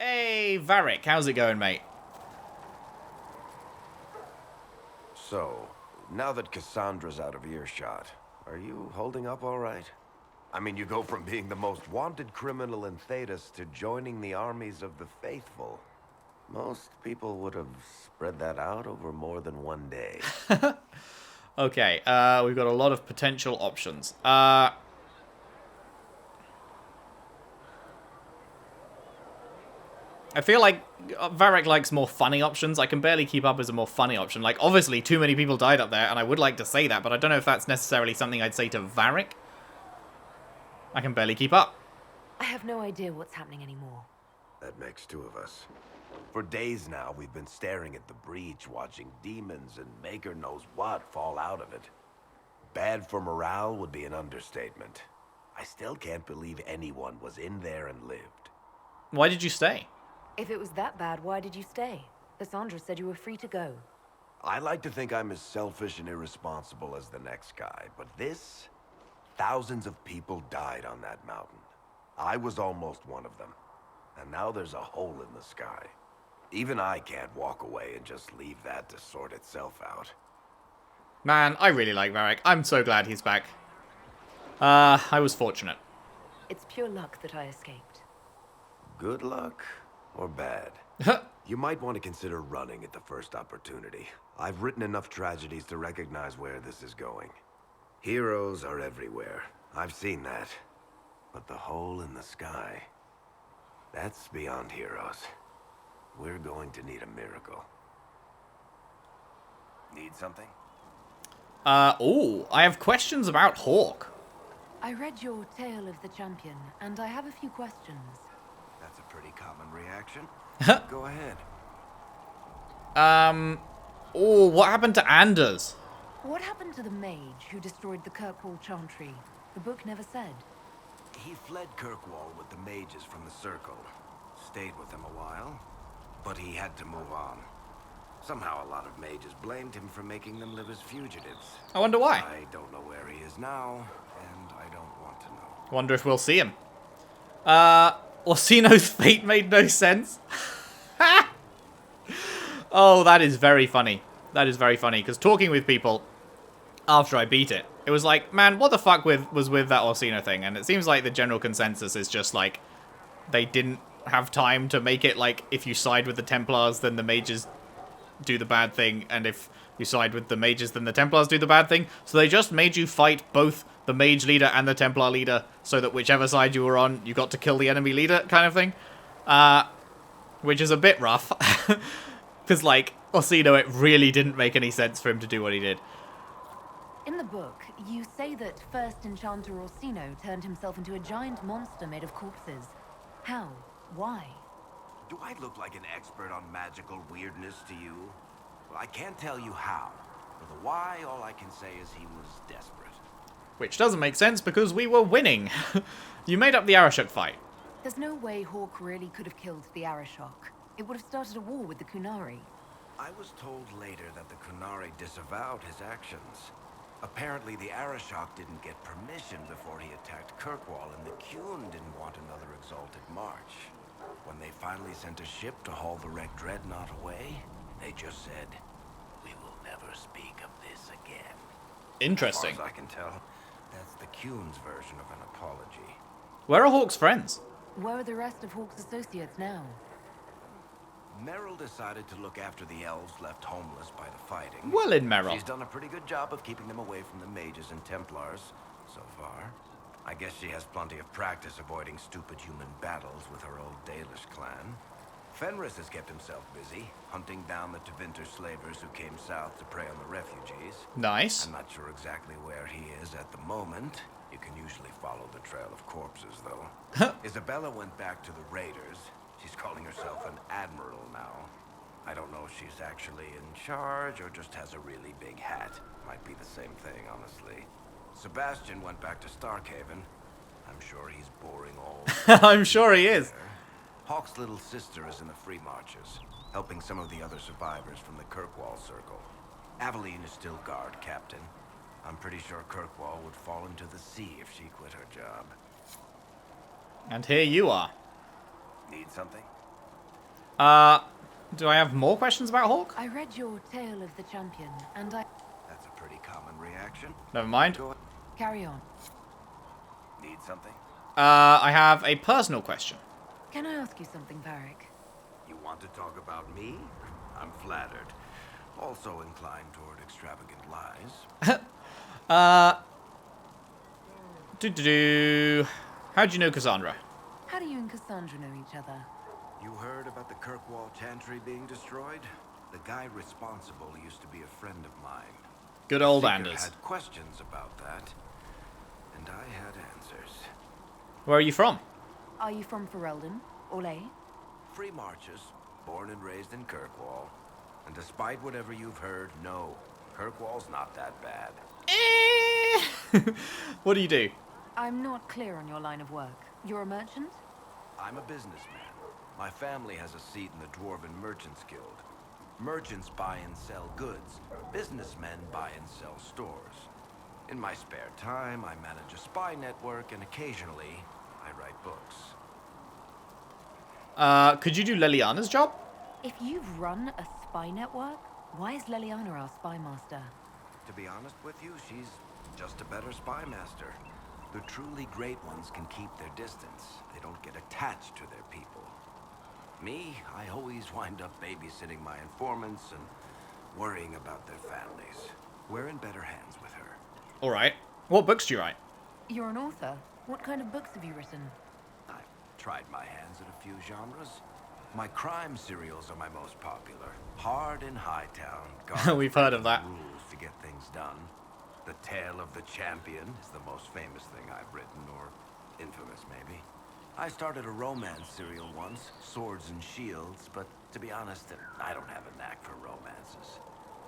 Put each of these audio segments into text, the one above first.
Hey, Varric, how's it going, mate? So, now that Cassandra's out of earshot, are you holding up all right? I mean, you go from being the most wanted criminal in Thedas to joining the armies of the faithful. Most people would have spread that out over more than one day. Okay, we've got a lot of potential options. I feel like Varric likes more funny options. I can barely keep up as a more funny option. Like, obviously, too many people died up there, and I would like to say that, but I don't know if that's necessarily something I'd say to Varric. I can barely keep up. I have no idea what's happening anymore. That makes two of us. For days now, we've been staring at the breach, watching demons and maker knows what fall out of it. Bad for morale would be an understatement. I still can't believe anyone was in there and lived. Why did you stay? If it was that bad, why did you stay? Cassandra said you were free to go. I like to think I'm as selfish and irresponsible as the next guy, but this... Thousands of people died on that mountain. I was almost one of them. And now there's a hole in the sky. Even I can't walk away and just leave that to sort itself out. Man, I really like Varric. I'm so glad he's back. I was fortunate. It's pure luck that I escaped. Good luck or bad? You might want to consider running at the first opportunity. I've written enough tragedies to recognize where this is going. Heroes are everywhere. I've seen that. But the hole in the sky... that's beyond heroes. We're going to need a miracle. Need something? Oh, I have questions about Hawk. I read your Tale of the Champion, and I have a few questions. That's a pretty common reaction. Go ahead. Oh, what happened to Anders? What happened to the mage who destroyed the Kirkwall Chantry? The book never said. He fled Kirkwall with the mages from the Circle. Stayed with them a while, but he had to move on. Somehow a lot of mages blamed him for making them live as fugitives. I wonder why. I don't know where he is now, and I don't want to know. Wonder if we'll see him. Orsino's fate made no sense. Oh, that is very funny. That is very funny, because talking with people after I beat it, it was like, man, what the fuck was with that Orsino thing? And it seems like the general consensus is just like, they didn't have time to make it like, if you side with the Templars, then the mages do the bad thing, and if you side with the mages, then the Templars do the bad thing. So they just made you fight both the mage leader and the Templar leader, so that whichever side you were on, you got to kill the enemy leader, kind of thing. Which is a bit rough. Because, like, Orsino, it really didn't make any sense for him to do what he did. In the book, you say that first Enchanter Orsino turned himself into a giant monster made of corpses. How? Why? Do I look like an expert on magical weirdness to you? Well, I can't tell you how. For the why, all I can say is he was desperate. Which doesn't make sense because we were winning. You made up the Arashok fight. There's no way Hawk really could have killed the Arashok. It would have started a war with the Kunari. I was told later that the Kunari disavowed his actions. Apparently, the Arashok didn't get permission before he attacked Kirkwall, and the Qun didn't want another exalted march. When they finally sent a ship to haul the wrecked dreadnought away, they just said, "We will never speak of this again." Interesting. As far as I can tell, that's the Qun's version of an apology. Where are Hawk's friends? Where are the rest of Hawk's associates now? Merrill decided to look after the elves left homeless by the fighting. Well in Merrill. She's done a pretty good job of keeping them away from the mages and Templars, so far. I guess she has plenty of practice avoiding stupid human battles with her old Dalish clan. Fenris has kept himself busy, hunting down the Tevinter slavers who came south to prey on the refugees. Nice. I'm not sure exactly where he is at the moment. You can usually follow the trail of corpses, though. Isabella went back to the raiders. She's calling herself an admiral now. I don't know if she's actually in charge or just has a really big hat. Might be the same thing, honestly. Sebastian went back to Starkhaven. I'm sure he's boring old. I'm sure he is. Hawk's little sister is in the Free Marches, helping some of the other survivors from the Kirkwall Circle. Aveline is still guard captain. I'm pretty sure Kirkwall would fall into the sea if she quit her job. And here you are. Need something? Do I have more questions about Hawk? I read your Tale of the Champion, and I... That's a pretty common reaction. Never mind. Go ahead. Carry on. Need something? I have a personal question. Can I ask you something, Varric? You want to talk about me? I'm flattered. Also inclined toward extravagant lies. How'd you know Cassandra? How do you and Cassandra know each other? You heard about the Kirkwall Chantry being destroyed? The guy responsible used to be a friend of mine. Good old Seeker Anders. had questions about that, and I had answers. Where are you from? Are you from Ferelden? Orlais? Free Marches, born and raised in Kirkwall. And despite whatever you've heard, no, Kirkwall's not that bad. What do you do? I'm not clear on your line of work. You're a merchant? I'm a businessman. My family has a seat in the Dwarven Merchants Guild. Merchants buy and sell goods. Businessmen buy and sell stores. In my spare time, I manage a spy network, and occasionally, I write books. Could you do Leliana's job? If you've run a spy network, why is Leliana our spy master? To be honest with you, she's just a better spy master. The truly great ones can keep their distance. They don't get attached to their people. Me, I always wind up babysitting my informants and worrying about their families. We're in better hands with her. Alright. What books do you write? You're an author. What kind of books have you written? I've tried my hands at a few genres. My crime serials are my most popular. Hard in Hightown. We've heard of that. Rules to get things done. The Tale of the Champion is the most famous thing I've written, or infamous maybe. I started a romance serial once, Swords and Shields, but to be honest, I don't have a knack for romances.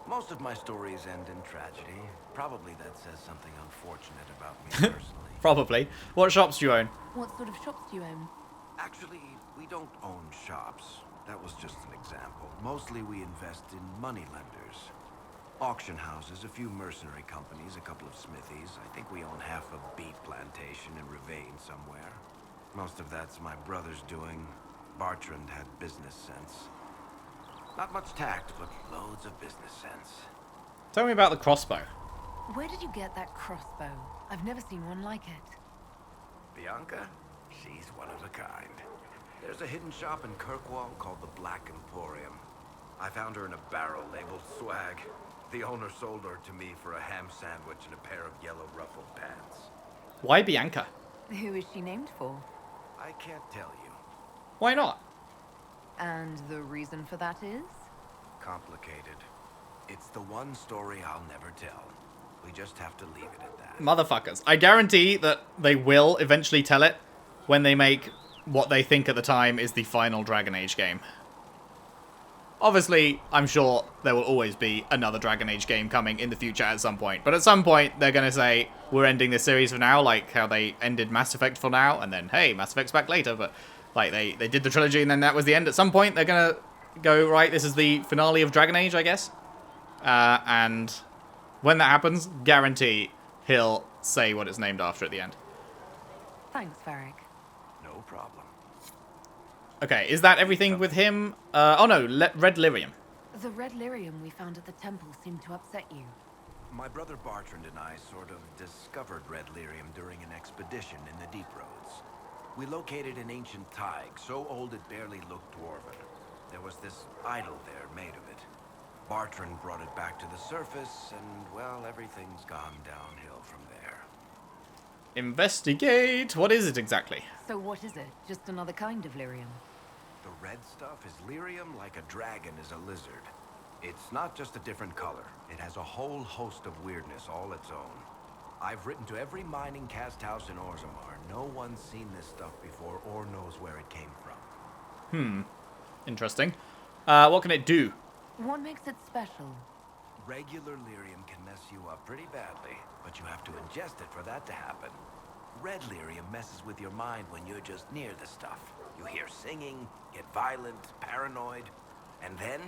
Most of my stories end in tragedy. Probably that says something unfortunate about me personally. Probably. What shops do you own? What sort of shops do you own? Actually, we don't own shops. That was just an example. Mostly we invest in moneylenders. Auction houses, a few mercenary companies, a couple of smithies. I think we own half a beet plantation in Ravane somewhere. Most of that's my brother's doing. Bartrand had business sense. Not much tact, but loads of business sense. Tell me about the crossbow. Where did you get that crossbow? I've never seen one like it. Bianca? She's one of a kind. There's a hidden shop in Kirkwall called the Black Emporium. I found her in a barrel labeled swag. The owner sold her to me for a ham sandwich and a pair of yellow ruffled pants. Why Bianca? Who is she named for? I can't tell you. Why not? And the reason for that is? Complicated. It's the one story I'll never tell. We just have to leave it at that. Motherfuckers. I guarantee that they will eventually tell it when they make what they think at the time is the final Dragon Age game. Obviously, I'm sure there will always be another Dragon Age game coming in the future at some point. But at some point, they're going to say, we're ending this series for now, like how they ended Mass Effect for now, and then, hey, Mass Effect's back later. But, like, they did the trilogy, and then that was the end. At some point, they're going to go, right, this is the finale of Dragon Age, I guess. And when that happens, guarantee he'll say what it's named after at the end. Thanks, Varric. No problem. Okay, is that everything with him? Oh no, Red Lyrium. The red lyrium we found at the temple seemed to upset you. My brother Bartrand and I sort of discovered Red Lyrium during an expedition in the Deep Roads. We located an ancient Tig, so old it barely looked dwarven. There was this idol there made of it. Bartrand brought it back to the surface, and, well, everything's gone downhill from there. Investigate! What is it exactly? So what is it? Just another kind of lyrium? The red stuff is lyrium like a dragon is a lizard. It's not just a different color. It has a whole host of weirdness all its own. I've written to every mining cast house in Orzammar. No one's seen this stuff before or knows where it came from. Interesting. What can it do? What makes it special? Regular lyrium can mess you up pretty badly, but you have to ingest it for that to happen. Red lyrium messes with your mind when you're just near the stuff. You hear singing, get violent, paranoid, and then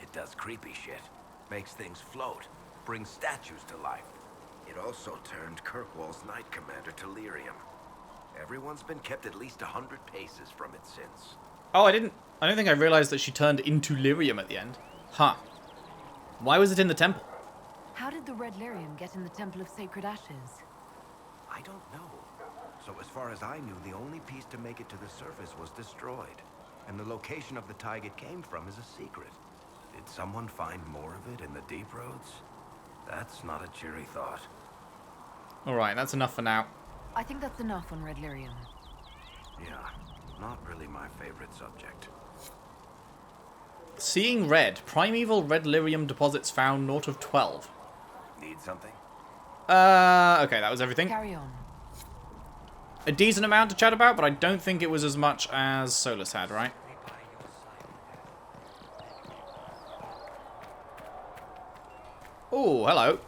it does creepy shit. Makes things float, brings statues to life. It also turned Kirkwall's Knight Commander to lyrium. Everyone's been kept at least 100 paces from it since. Oh, I didn't I don't think I realized that she turned into lyrium at the end. Huh. Why was it in the temple? How did the red lyrium get in the Temple of Sacred Ashes? I don't know. So as far as I knew, the only piece to make it to the surface was destroyed. And the location of the tide it came from is a secret. Did someone find more of it in the deep roads? That's not a cheery thought. Alright, that's enough for now. I think that's enough on red lyrium. Yeah, not really my favorite subject. Seeing red. Primeval red lyrium deposits found north of 12. Need something? Okay, that was everything. Carry on. A decent amount to chat about, but I don't think it was as much as Solus had, right? Oh, hello.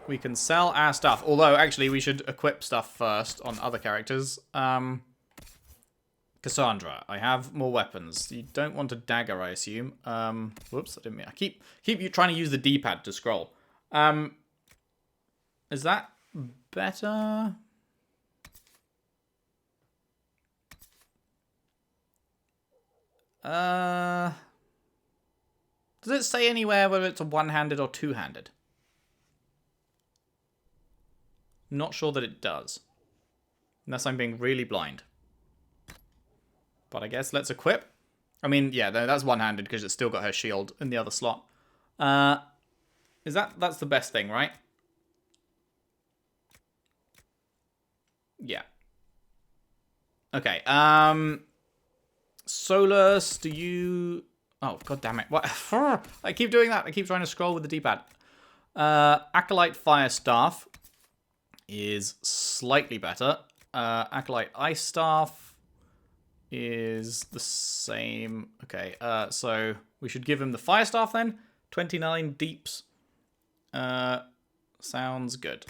We can sell our stuff. Although, actually, we should equip stuff first on other characters. Cassandra, I have more weapons. You don't want a dagger, I assume. Whoops, I didn't mean... I keep you trying to use the D-pad to scroll. Is that better? Does it say anywhere whether it's a one-handed or two-handed? Not sure that it does. Unless I'm being really blind. But I guess let's equip. I mean, yeah, that's one-handed because it's still got her shield in the other slot. That's the best thing, right? Yeah. Okay, Solus, do you... Oh, god damn it. What? I keep doing that. I keep trying to scroll with the D-pad. Acolyte Fire Staff is slightly better. Acolyte Ice Staff is the same. Okay, so we should give him the Fire Staff then. 29 deeps. Sounds good.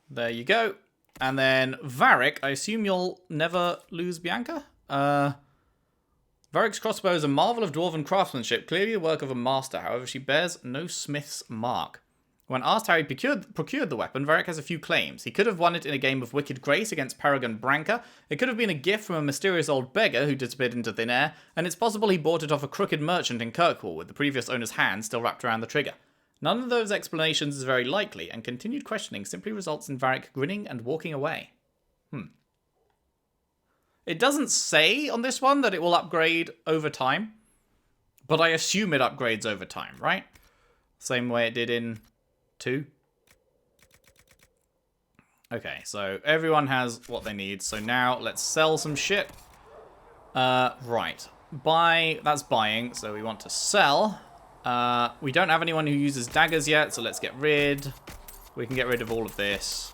There you go. And then Varric, I assume you'll never lose Bianca? Varric's crossbow is a marvel of dwarven craftsmanship, clearly the work of a master. However, she bears no smith's mark. When asked how he procured the weapon, Varric has a few claims. He could have won it in a game of Wicked Grace against Paragon Branca. It could have been a gift from a mysterious old beggar who disappeared into thin air, and it's possible he bought it off a crooked merchant in Kirkwall with the previous owner's hand still wrapped around the trigger. None of those explanations is very likely, and continued questioning simply results in Varric grinning and walking away. It doesn't say on this one that it will upgrade over time, but I assume it upgrades over time, right? Same way it did in 2. Okay, so everyone has what they need, so now let's sell some shit. Right. Buy, that's buying, so we want to sell. We don't have anyone who uses daggers yet, so let's get rid. We can get rid of all of this.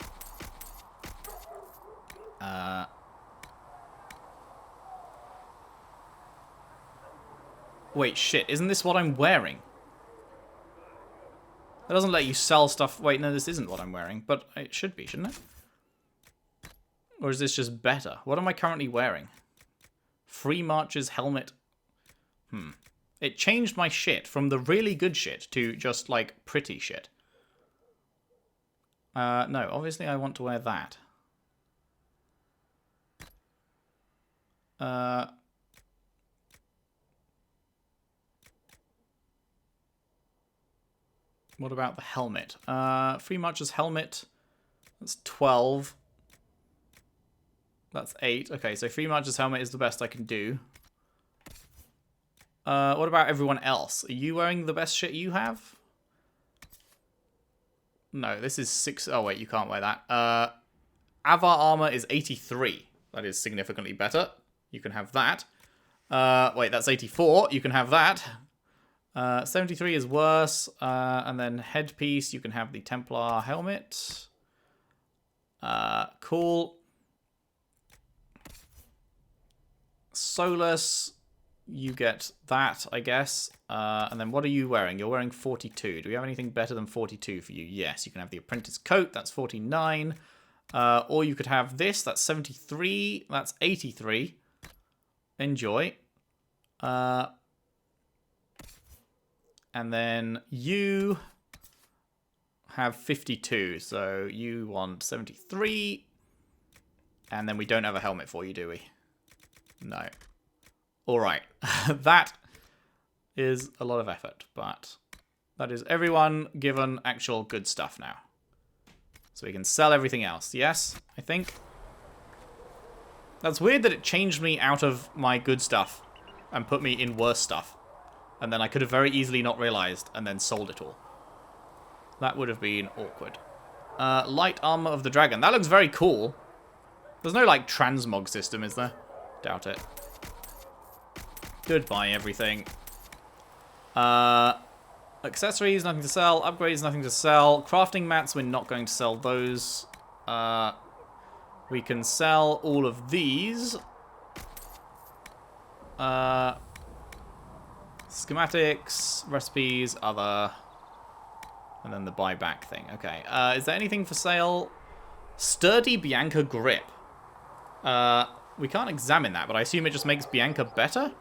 Wait, shit, isn't this what I'm wearing? That doesn't let you sell stuff. Wait, no, this isn't what I'm wearing, but it should be, shouldn't it? Or is this just better? What am I currently wearing? Free March's helmet. It changed my shit from the really good shit to just, like, pretty shit. No, obviously I want to wear that. What about the helmet? Free Marcher's helmet. That's 12. That's 8. Okay, so Free Marcher's helmet is the best I can do. What about everyone else? Are you wearing the best shit you have? No, this is 6. Oh, wait, you can't wear that. Avar armor is 83. That is significantly better. You can have that. Wait, that's 84. You can have that. 73 is worse. And then headpiece, you can have the Templar helmet. Cool. Solus, you get that, I guess. And then what are you wearing? You're wearing 42. Do we have anything better than 42 for you? Yes, you can have the Apprentice Coat. That's 49. Or you could have this. That's 73. That's 83. Enjoy. And then you have 52. So you want 73. And then we don't have a helmet for you, do we? No. Alright. That is a lot of effort, but that is everyone given actual good stuff now. So we can sell everything else. Yes, I think. That's weird that it changed me out of my good stuff and put me in worse stuff. And then I could have very easily not realized and then sold it all. That would have been awkward. Light armor of the dragon. That looks very cool. There's no, like, transmog system, is there? Doubt it. Goodbye, everything. Accessories, nothing to sell. Upgrades, nothing to sell. Crafting mats, we're not going to sell those. We can sell all of these. Schematics, recipes, other... And then the buyback thing. Okay. Is there anything for sale? Sturdy Bianca grip. We can't examine that, but I assume it just makes Bianca better?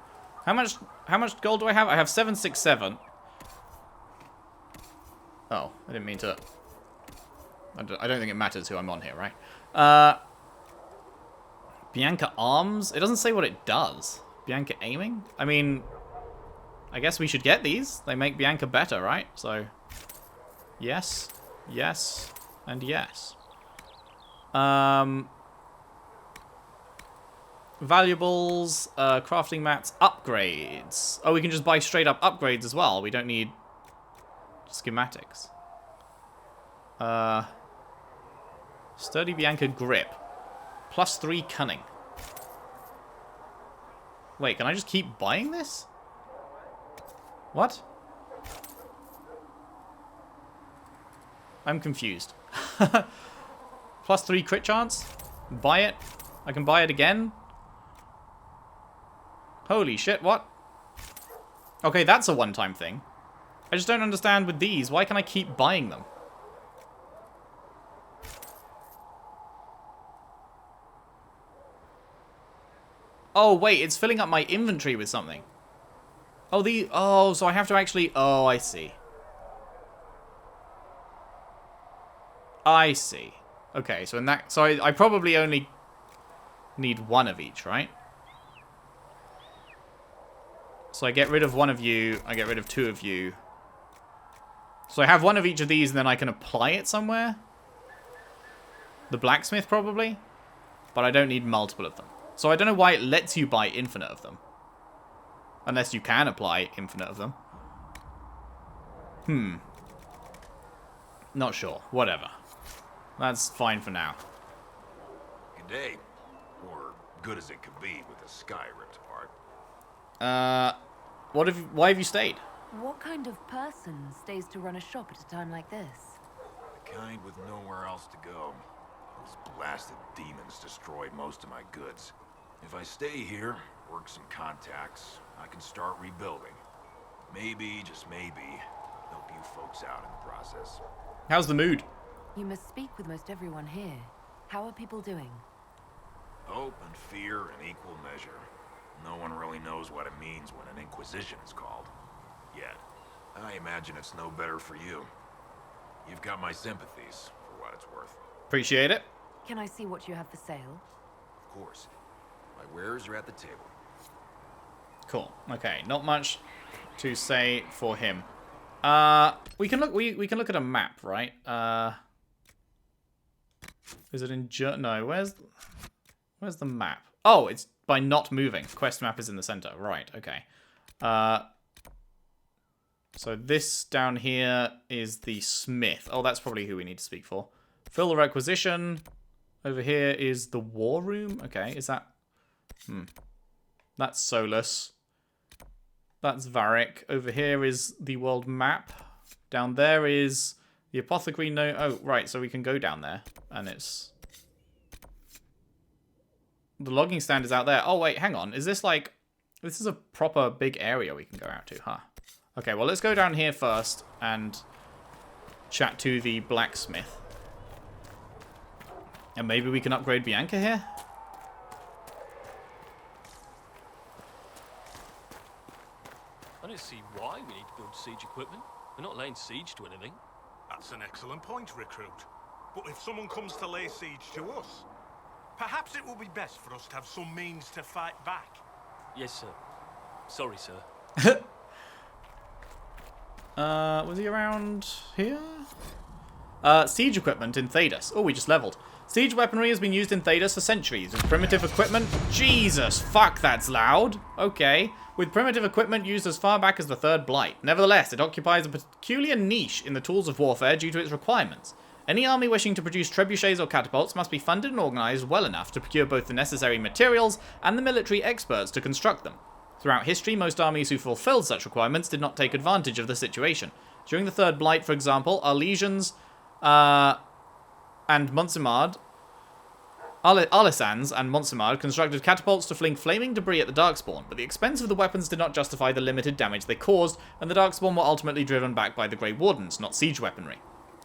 How much gold do I have? I have 767. Oh, I didn't mean to... I don't think it matters who I'm on here, right? Bianca arms? It doesn't say what it does. Bianca aiming? I mean, I guess we should get these. They make Bianca better, right? So, yes, yes, and yes. Valuables, crafting mats, upgrades. Oh, we can just buy straight up upgrades as well. We don't need schematics. Sturdy Bianca grip. +3 cunning. Wait, can I just keep buying this? What? I'm confused. +3 crit chance? Buy it? I can buy it again? Holy shit, what? Okay, that's a one-time thing. I just don't understand with these. Why can I keep buying them? Oh, wait, it's filling up my inventory with something. Oh, so I have to actually... Oh, I see. I see. Okay, so in that... So I probably only need one of each, right? So I get rid of one of you, I get rid of two of you. So I have one of each of these, and then I can apply it somewhere? The blacksmith, probably? But I don't need multiple of them. So I don't know why it lets you buy infinite of them. Unless you can apply infinite of them. Not sure. Whatever. That's fine for now. Good day. Or good as it could be with the sky ripped apart. Why have you stayed? What kind of person stays to run a shop at a time like this? The kind with nowhere else to go. Those blasted demons destroyed most of my goods. If I stay here, work some contacts, I can start rebuilding. Maybe, just maybe, help you folks out in the process. How's the mood? You must speak with most everyone here. How are people doing? Hope and fear in equal measure. No one really knows what it means when an inquisition is called. Yet, I imagine it's no better for you. You've got my sympathies, for what it's worth. Appreciate it. Can I see what you have for sale? Of course. My wares are at the table. Cool. Okay, not much to say for him. We can look at a map, right? Is it in no, where's the map? Oh, it's by not moving. Quest map is in the center. Right, okay. So this down here is the smith. Oh, that's probably who we need to speak for. Fill the requisition. Over here is the war room. Okay, is that... That's Solus. That's Varric. Over here is the world map. Down there is the apothecary. No, oh, right, so we can go down there. And it's... The logging stand is out there. Oh, wait, hang on. Is this like... This is a proper big area we can go out to, huh? Okay, well, let's go down here first and chat to the blacksmith. And maybe we can upgrade Bianca here? I don't see why we need to build siege equipment. We're not laying siege to anything. That's an excellent point, Recruit. But if someone comes to lay siege to us, perhaps it will be best for us to have some means to fight back. Yes, sir. Sorry, sir. Was he around here? Siege equipment in Thedas. Oh, we just leveled. Siege weaponry has been used in Thedas for centuries. With primitive equipment... Jesus, fuck, that's loud. Okay. With primitive equipment used as far back as the Third Blight. Nevertheless, it occupies a peculiar niche in the tools of warfare due to its requirements. Any army wishing to produce trebuchets or catapults must be funded and organized well enough to procure both the necessary materials and the military experts to construct them. Throughout history, most armies who fulfilled such requirements did not take advantage of the situation. During the Third Blight, for example, Arlesians and Montsimard, Arlisans and Montsimard constructed catapults to fling flaming debris at the Darkspawn, but the expense of the weapons did not justify the limited damage they caused, and the Darkspawn were ultimately driven back by the Grey Wardens, not siege weaponry.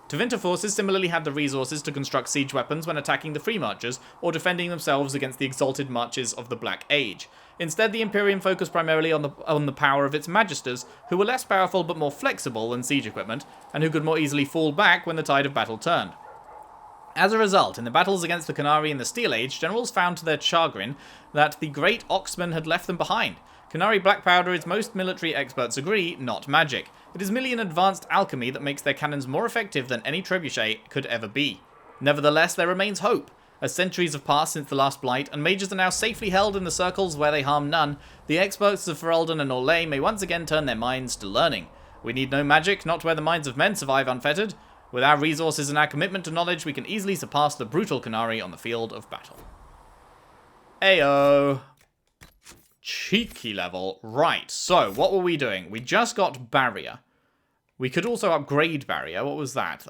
Tevinter forces similarly had the resources to construct siege weapons when attacking the Free Marchers or defending themselves against the exalted marches of the Black Age. Instead, the Imperium focused primarily on the power of its Magisters, who were less powerful but more flexible than siege equipment, and who could more easily fall back when the tide of battle turned. As a result, in the battles against the Qunari in the Steel Age, generals found to their chagrin that the Great Oxman had left them behind. Qunari black powder is, most military experts agree, not magic. It is merely an advanced alchemy that makes their cannons more effective than any trebuchet could ever be. Nevertheless, there remains hope. As centuries have passed since the last Blight, and mages are now safely held in the circles where they harm none, the experts of Ferelden and Orlais may once again turn their minds to learning. We need no magic, not where the minds of men survive unfettered. With our resources and our commitment to knowledge, we can easily surpass the brutal Qunari on the field of battle. Ayo. Cheeky level. Right, so what were we doing? We just got Barrier. We could also upgrade Barrier. What was that?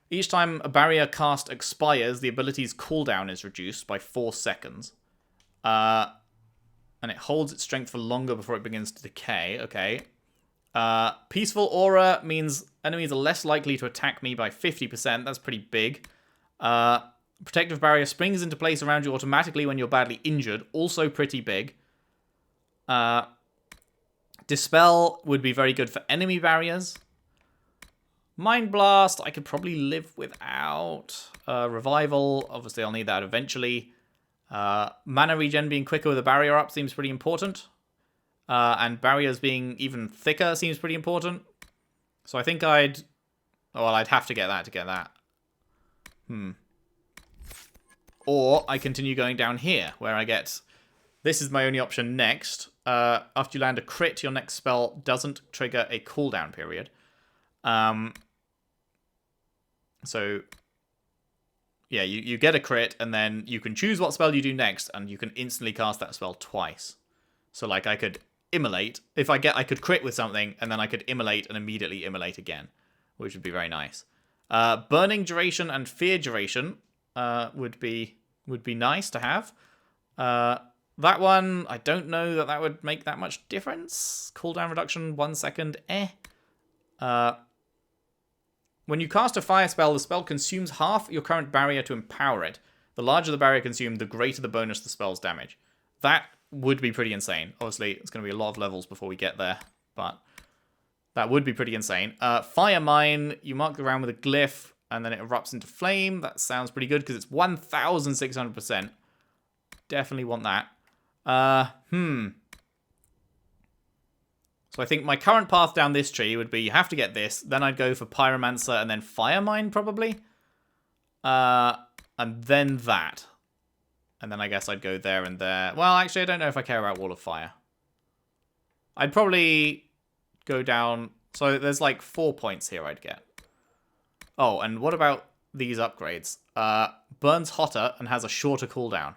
Each time a barrier cast expires, the ability's cooldown is reduced by 4 seconds. And it holds its strength for longer before it begins to decay. Okay. Peaceful Aura means enemies are less likely to attack me by 50%. That's pretty big. Protective Barrier springs into place around you automatically when you're badly injured. Also pretty big. Dispel would be very good for enemy barriers. Mind Blast, I could probably live without. Revival, obviously I'll need that eventually. Mana regen being quicker with a barrier up seems pretty important. And barriers being even thicker seems pretty important. So I think I'd have to get that to get that. Or I continue going down here, where I get... This is my only option next. After you land a crit, your next spell doesn't trigger a cooldown period. So, yeah, you get a crit, and then you can choose what spell you do next, and you can instantly cast that spell twice. So, like, I could immolate. I could crit with something, and then I could immolate and immediately immolate again, which would be very nice. Burning duration and fear duration would be nice to have. That one, I don't know that would make that much difference. Cooldown reduction, 1 second, When you cast a fire spell, the spell consumes half your current barrier to empower it. The larger the barrier consumed, the greater the bonus to the spell's damage. That would be pretty insane. Obviously, it's going to be a lot of levels before we get there, but that would be pretty insane. Fire Mine, you mark the ground with a glyph, and then it erupts into flame. That sounds pretty good, because it's 1,600%. Definitely want that. So I think my current path down this tree would be, you have to get this, then I'd go for Pyromancer, and then Fire Mine, probably. And then that. And then I guess I'd go there and there. Well, actually, I don't know if I care about Wall of Fire. I'd probably go down... So there's like 4 points here I'd get. Oh, and what about these upgrades? Burns hotter and has a shorter cooldown.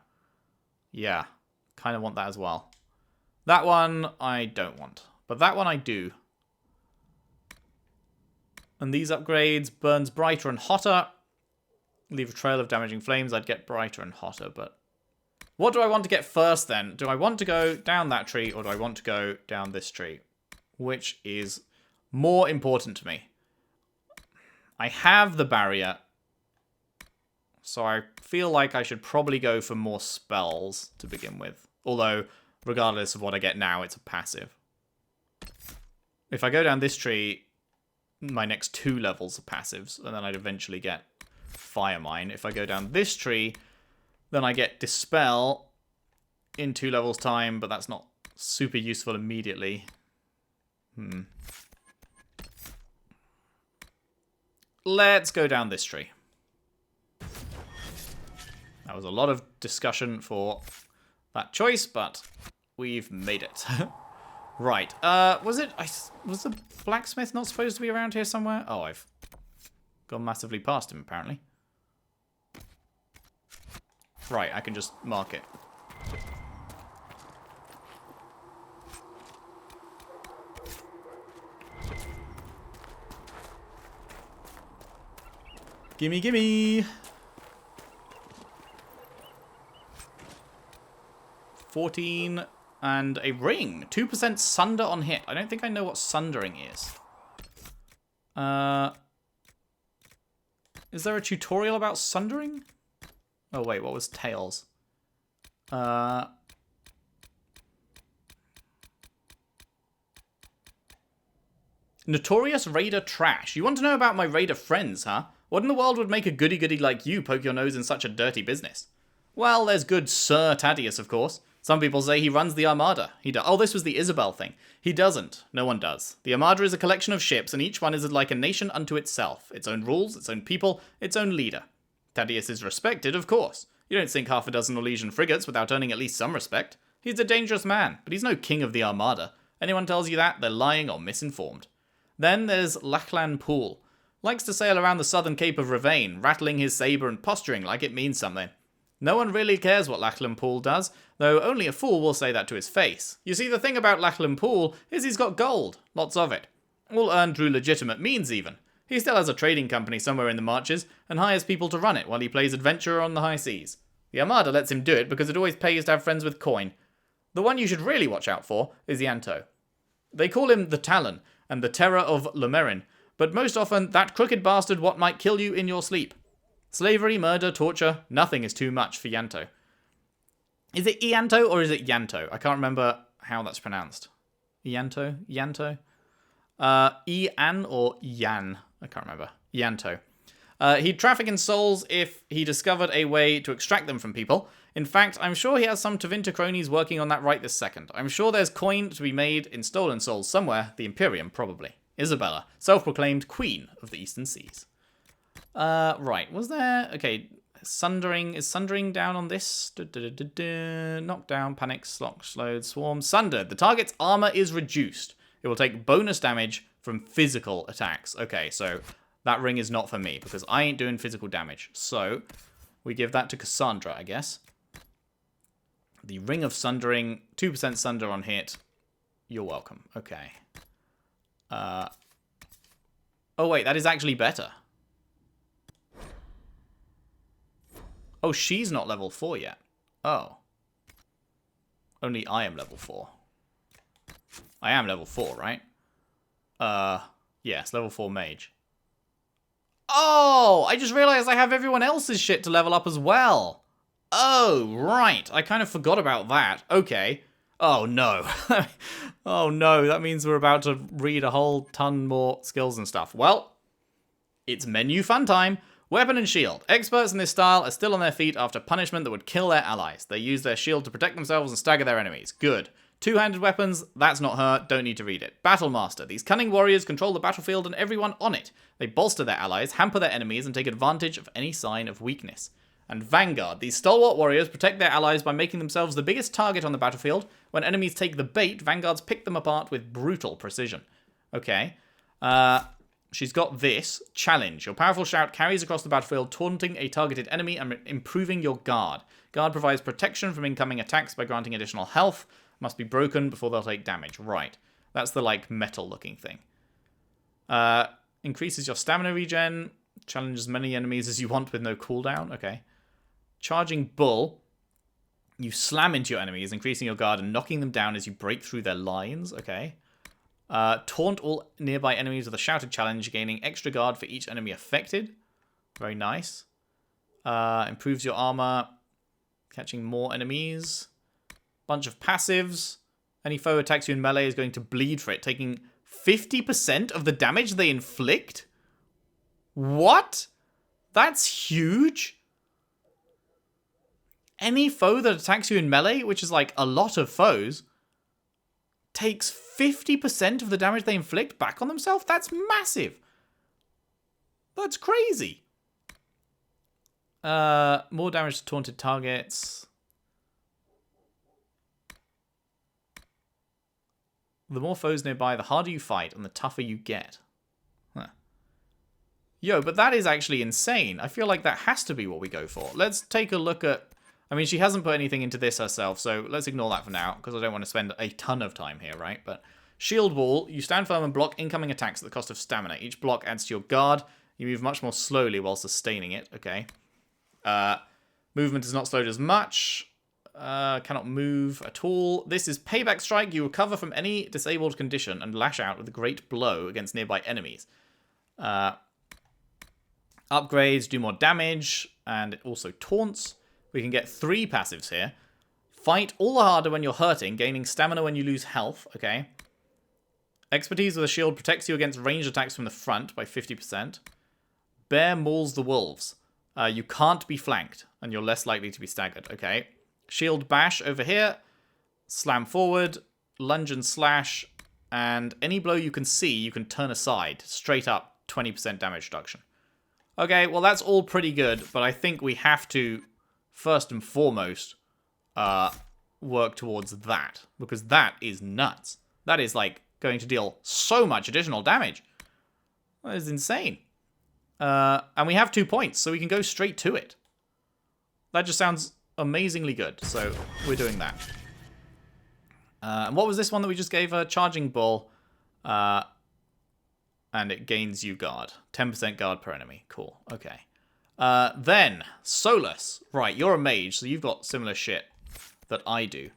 Yeah, kind of want that as well. That one I don't want. But that one I do. And these upgrades, burns brighter and hotter. Leave a trail of damaging flames. I'd get brighter and hotter, but... What do I want to get first, then? Do I want to go down that tree, or do I want to go down this tree? Which is more important to me? I have the barrier, so I feel like I should probably go for more spells to begin with. Although, regardless of what I get now, it's a passive. If I go down this tree, my next 2 levels are passives, and then I'd eventually get Fire Mine. If I go down this tree... Then I get Dispel in 2 levels' time, but that's not super useful immediately. Let's go down this tree. That was a lot of discussion for that choice, but we've made it. Right. Was the blacksmith not supposed to be around here somewhere? Oh, I've gone massively past him, apparently. Right, I can just mark it. Gimme, gimme! 14 and a ring. 2% sunder on hit. I don't think I know what sundering is. Is there a tutorial about sundering? Oh wait, what was tails? Notorious Raider Trash. You want to know about my Raider friends, huh? What in the world would make a goody-goody like you poke your nose in such a dirty business? Well, there's good Sir Thaddeus, of course. Some people say he runs the Armada. Oh, this was the Isabel thing. He doesn't. No one does. The Armada is a collection of ships, and each one is like a nation unto itself. Its own rules, its own people, its own leader. Thaddeus is respected, of course. You don't sink half a dozen Orlesian frigates without earning at least some respect. He's a dangerous man, but he's no king of the Armada. Anyone tells you that, they're lying or misinformed. Then there's Lachlan Poole. Likes to sail around the southern Cape of Ravane, rattling his sabre and posturing like it means something. No one really cares what Lachlan Poole does, though only a fool will say that to his face. You see, the thing about Lachlan Poole is he's got gold, lots of it. All earned through legitimate means, even. He still has a trading company somewhere in the Marches, and hires people to run it while he plays adventurer on the high seas. The Armada lets him do it because it always pays to have friends with coin. The one you should really watch out for is Ianto. They call him the Talon, and the Terror of Lomerin, but most often, that crooked bastard what might kill you in your sleep. Slavery, murder, torture, nothing is too much for Ianto. Is it Ianto or is it Yanto? I can't remember how that's pronounced. Ianto? Yanto? Ian or Yan? I can't remember. Ianto. He'd traffic in souls if he discovered a way to extract them from people. In fact, I'm sure he has some Tevinter cronies working on that right this second. I'm sure there's coin to be made in stolen souls somewhere. The Imperium, probably. Isabella, self-proclaimed Queen of the Eastern Seas. Right, was there... Okay, sundering... Is sundering down on this? Knockdown, panic, slowed, swarm. Sundered. The target's armor is reduced. It will take bonus damage from physical attacks. Okay, so that ring is not for me, because I ain't doing physical damage. So, we give that to Cassandra, I guess. The Ring of Sundering, 2% sunder on hit. You're welcome. Okay. Oh wait, that is actually better. Oh, she's not level 4 yet. Oh. Only I am level 4. I am level 4, right? Yes, level 4 mage. Oh, I just realized I have everyone else's shit to level up as well. Oh, right. I kind of forgot about that. Okay. Oh, no. Oh, no. That means we're about to read a whole ton more skills and stuff. Well, it's menu fun time. Weapon and shield. Experts in this style are still on their feet after punishment that would kill their allies. They use their shield to protect themselves and stagger their enemies. Good. Two-handed weapons, that's not her, don't need to read it. Battle Master. These cunning warriors control the battlefield and everyone on it. They bolster their allies, hamper their enemies, and take advantage of any sign of weakness. And Vanguard. These stalwart warriors protect their allies by making themselves the biggest target on the battlefield. When enemies take the bait, Vanguards pick them apart with brutal precision. Okay. She's got this. Challenge. Your powerful shout carries across the battlefield, taunting a targeted enemy and improving your guard. Guard provides protection from incoming attacks by granting additional health. Must be broken before they'll take damage. Right. That's the, like, metal-looking thing. Increases your stamina regen. Challenge as many enemies as you want with no cooldown. Okay. Charging Bull. You slam into your enemies, increasing your guard and knocking them down as you break through their lines. Okay. Taunt all nearby enemies with a shouted challenge, gaining extra guard for each enemy affected. Very nice. Improves your armor. Catching more enemies. Bunch of passives. Any foe attacks you in melee is going to bleed for it, taking 50% of the damage they inflict? What? That's huge. Any foe that attacks you in melee, which is like a lot of foes, takes 50% of the damage they inflict back on themselves? That's massive. That's crazy. More damage to taunted targets. The more foes nearby, the harder you fight and the tougher you get. Huh. Yo, but that is actually insane. I feel like that has to be what we go for. Let's take a look at... I mean, she hasn't put anything into this herself, so let's ignore that for now, because I don't want to spend a ton of time here, right? But Shield Wall, you stand firm and block incoming attacks at the cost of stamina. Each block adds to your guard. You move much more slowly while sustaining it, okay. Movement is not slowed as much. Cannot move at all. This is Payback Strike. You recover from any disabled condition and lash out with a great blow against nearby enemies. Upgrades do more damage, and it also taunts. We can get 3 passives here. Fight all the harder when you're hurting, gaining stamina when you lose health, okay. Expertise with a shield protects you against ranged attacks from the front by 50%. Bear mauls the wolves. You can't be flanked, and you're less likely to be staggered, okay. Shield bash over here, slam forward, lunge and slash, and any blow you can see, you can turn aside. Straight up, 20% damage reduction. Okay, well that's all pretty good, but I think we have to, first and foremost, work towards that, because that is nuts. That is, like, going to deal so much additional damage. That is insane. And we have 2 points, so we can go straight to it. That just sounds amazingly good, so we're doing that. And what was this one that we just gave her? Charging Bull. And it gains you guard. 10% guard per enemy. Cool. Okay. Then, Solus. Right, you're a mage, so you've got similar shit that I do.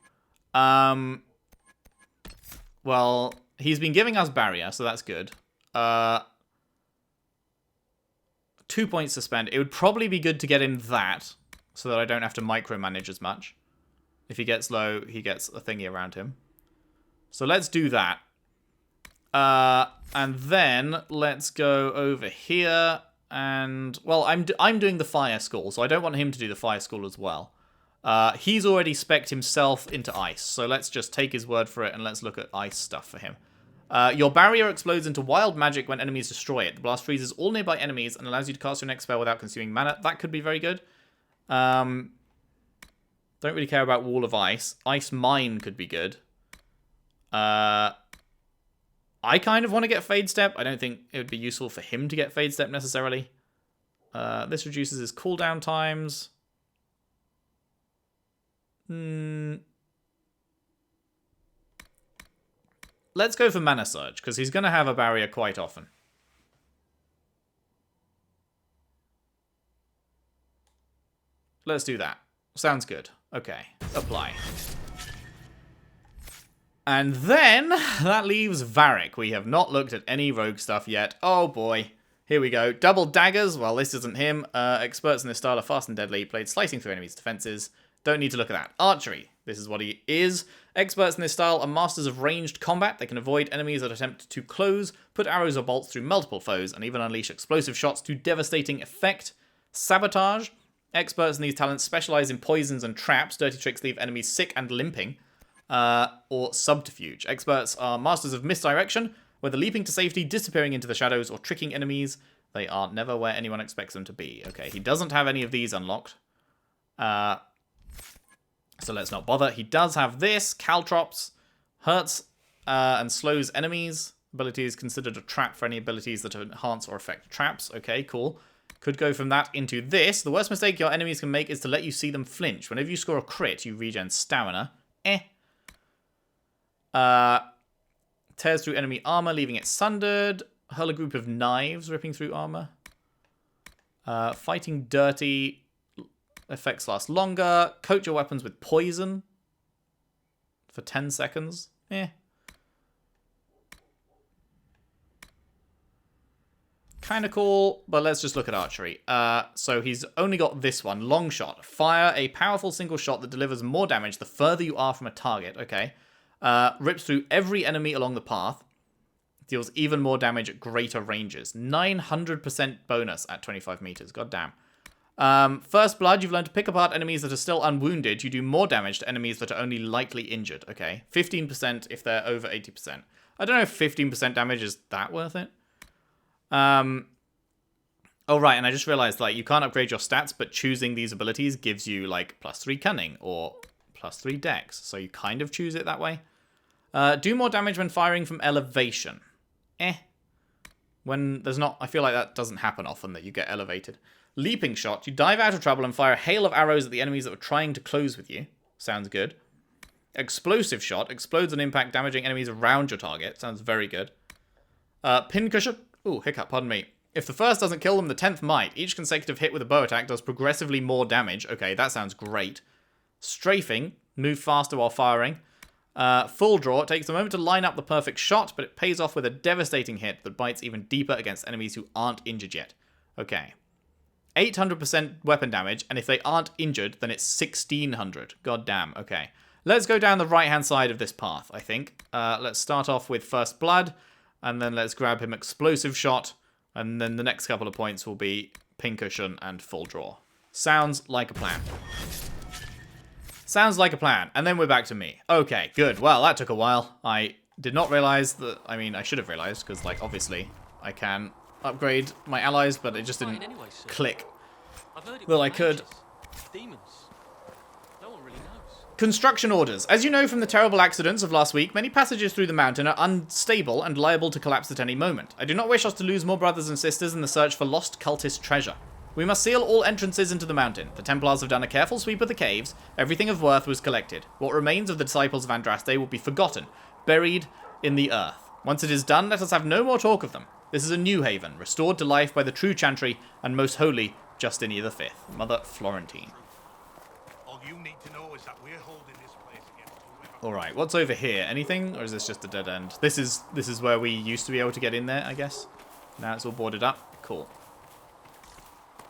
Well, he's been giving us barrier, so that's good. 2 points to spend. It would probably be good to get him that, so that I don't have to micromanage as much. If he gets low, he gets a thingy around him. So let's do that. And then let's go over here and... Well, I'm doing the fire school, so I don't want him to do the fire school as well. He's already spec'd himself into ice, so let's just take his word for it and let's look at ice stuff for him. Your barrier explodes into wild magic when enemies destroy it. The blast freezes all nearby enemies and allows you to cast your next spell without consuming mana. That could be very good. Don't really care about Wall of Ice. Ice Mine could be good. I kind of want to get Fade Step. I don't think it would be useful for him to get Fade Step necessarily. This reduces his cooldown times. Let's go for Mana Surge, because he's going to have a barrier quite often. Let's do that. Sounds good. Okay, apply. And then, that leaves Varric. We have not looked at any rogue stuff yet. Oh boy. Here we go. Double daggers. Well, this isn't him. Experts in this style are fast and deadly. Played slicing through enemies' defenses. Don't need to look at that. Archery. This is what he is. Experts in this style are masters of ranged combat. They can avoid enemies that attempt to close, put arrows or bolts through multiple foes, and even unleash explosive shots to devastating effect. Sabotage. Experts in these talents specialize in poisons and traps. Dirty tricks leave enemies sick and limping. Or subterfuge. Experts are masters of misdirection, whether leaping to safety, disappearing into the shadows, or tricking enemies. They are never where anyone expects them to be. Okay, he doesn't have any of these unlocked. So let's not bother. He does have this. Caltrops. Hurts and slows enemies. Ability is considered a trap for any abilities that enhance or affect traps. Okay, cool. Could go from that into this. The worst mistake your enemies can make is to let you see them flinch. Whenever you score a crit, you regen stamina. Tears through enemy armor, leaving it sundered. Hurl a group of knives, ripping through armor. Fighting dirty. Effects last longer. Coat your weapons with poison. For 10 seconds. Kind of cool, but let's just look at archery. So he's only got this one. Long shot. Fire a powerful single shot that delivers more damage the further you are from a target. Okay. Rips through every enemy along the path. Deals even more damage at greater ranges. 900% bonus at 25 meters. God damn. First Blood, you've learned to pick apart enemies that are still unwounded. You do more damage to enemies that are only lightly injured. Okay, 15% if they're over 80%. I don't know if 15% damage is that worth it. Oh, right, and I just realized, like, you can't upgrade your stats, but choosing these abilities gives you, like, +3 Cunning or +3 Dex. So you kind of choose it that way. Do more damage when firing from elevation. When there's not... I feel like that doesn't happen often, that you get elevated. Leaping Shot. You dive out of trouble and fire a hail of arrows at the enemies that were trying to close with you. Sounds good. Explosive Shot. Explodes on impact, damaging enemies around your target. Sounds very good. Pincushion. Ooh, hiccup, pardon me. If the first doesn't kill them, the 10th might. Each consecutive hit with a bow attack does progressively more damage. Okay, that sounds great. Strafing. Move faster while firing. Full Draw. It takes a moment to line up the perfect shot, but it pays off with a devastating hit that bites even deeper against enemies who aren't injured yet. Okay. 800% weapon damage, and if they aren't injured, then it's 1600. God damn. Okay. Let's go down the right-hand side of this path, I think. Let's start off with First Blood, and then let's grab him Explosive Shot. And then the next couple of points will be Pincushion and Full Draw. Sounds like a plan. Sounds like a plan. And then we're back to me. Okay, good. Well, that took a while. I did not realize that... I mean, I should have realized, because, like, obviously, I can upgrade my allies, but it just didn't click. Well, I could. Demons. No one really knows. Construction orders. As you know from the terrible accidents of last week, many passages through the mountain are unstable and liable to collapse at any moment. I do not wish us to lose more brothers and sisters in the search for lost cultist treasure. We must seal all entrances into the mountain. The Templars have done a careful sweep of the caves. Everything of worth was collected. What remains of the disciples of Andraste will be forgotten, buried in the earth. Once it is done, let us have no more talk of them. This is a new haven, restored to life by the true Chantry and most holy Justinian V, Mother Florentine. All you need to know is that we're holding this place against whoever... Alright, what's over here? Anything? Or is this just a dead end? This is where we used to be able to get in there, I guess. Now it's all boarded up. Cool.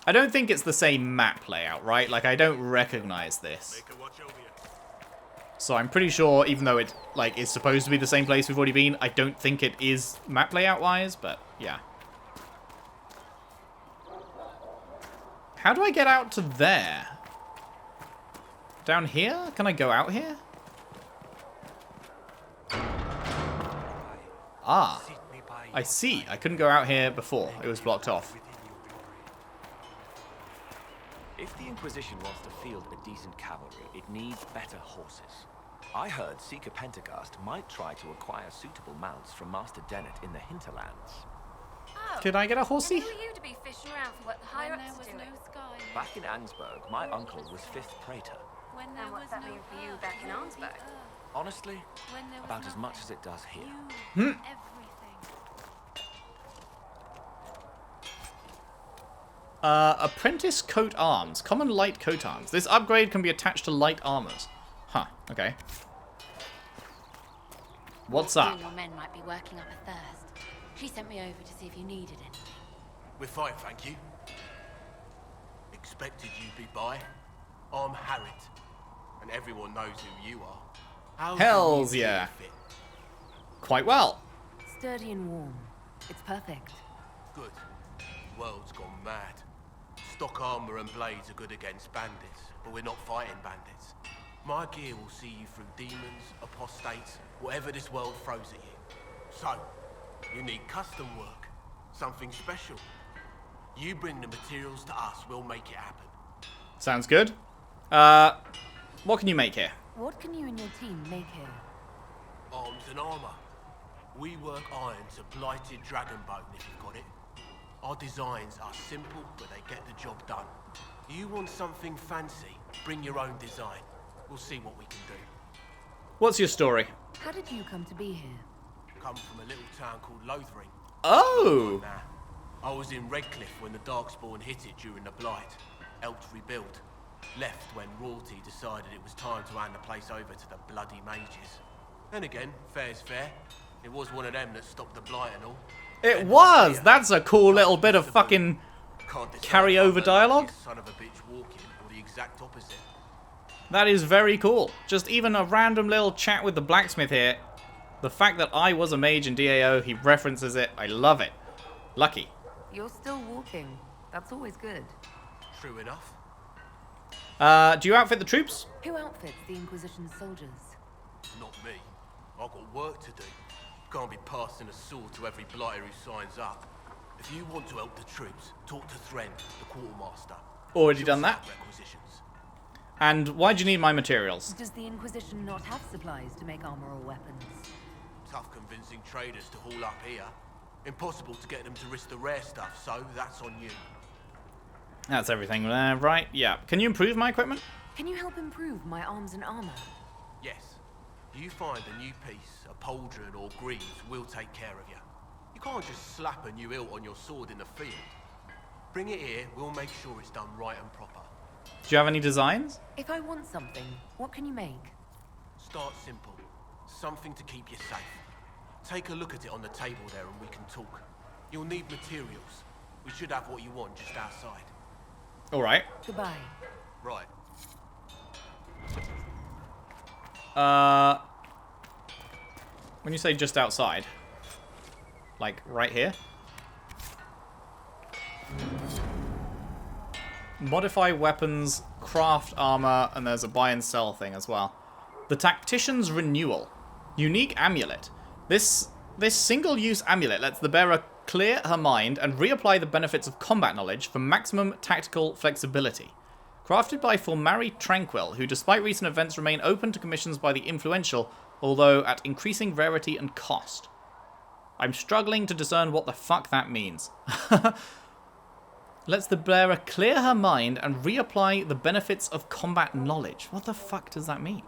I don't think it's the same map layout, right? Like, I don't recognize this. Make a watch over you. So I'm pretty sure, even though it, like, is supposed to be the same place we've already been, I don't think it is map layout-wise, but yeah. How do I get out to there? Down here? Can I go out here? Ah. I see. I couldn't go out here before. It was blocked off. If the Inquisition wants to field a decent cavalry, it needs better horses. I heard Seeker Pentagast might try to acquire suitable mounts from Master Dennett in the hinterlands. Oh, Could I get a horsey? Who are you to be fishing around for what the higher-ups are doing? Back in Ansburg, my uncle was 5th Praetor. And what's that mean for you back in Arnsberg? Honestly, about as much as it does here. Apprentice coat arms. Common light coat arms. This upgrade can be attached to light armors. Huh, okay. What's up? Your men might be working up a thirst. She sent me over to see if you needed anything. We're fine, thank you. Expected you'd be by. I'm Harriet, and everyone knows who you are. How's Hells the new yeah. fit? Quite well. Sturdy and warm. It's perfect. Good. The world's gone mad. Stock armor and blades are good against bandits, but we're not fighting bandits. My gear will see you through demons, apostates, whatever this world throws at you. So, you need custom work, something special. You bring the materials to us, we'll make it happen. Sounds good. What can you make here? What can you and your team make here? Arms and armor. We work iron to blighted dragonbone if you've got it. Our designs are simple, but they get the job done. You want something fancy, bring your own design. We'll see what we can do. What's your story? How did you come to be here? Come from a little town called Lothering. Oh! Nah. I was in Redcliffe when the Darkspawn hit it during the Blight. Helped rebuild. Left when royalty decided it was time to hand the place over to the bloody mages. Then again, fair's fair. It was one of them that stopped the Blight and all. It was! That's a cool little bit of fucking carryover dialogue. Son of a bitch walking, or the exact opposite. That is very cool. Just even a random little chat with the blacksmith here. The fact that I was a mage in DAO, he references it. I love it. Lucky. You're still walking. That's always good. True enough. Do you outfit the troops? Who outfits the Inquisition's soldiers? Not me. I've got work to do. Can't be passing a sword to every blighter who signs up. If you want to help the troops, talk to Thren, the quartermaster. Already She'll done set that. up requisitions. And why do you need my materials? Does the Inquisition not have supplies to make armor or weapons? Tough convincing traders to haul up here. Impossible to get them to risk the rare stuff, so that's on you. That's everything there, right? Yeah. Can you improve my equipment? Can you help improve my arms and armor? Yes. You find a new piece, a pauldron or greaves, we'll take care of you. You can't just slap a new hilt on your sword in the field. Bring it here, we'll make sure it's done right and proper. Do you have any designs? If I want something, what can you make? Start simple. Something to keep you safe. Take a look at it on the table there and we can talk. You'll need materials. We should have what you want just outside. All right. Goodbye. Right. When you say just outside, like right here? Modify weapons, craft armor, and there's a buy and sell thing as well. The Tactician's Renewal. Unique amulet. This single-use amulet lets the bearer clear her mind and reapply the benefits of combat knowledge for maximum tactical flexibility. Crafted by Formari Tranquil, who despite recent events remain open to commissions by the influential, although at increasing rarity and cost. I'm struggling to discern what the fuck that means. Lets the bearer clear her mind and reapply the benefits of combat knowledge. What the fuck does that mean?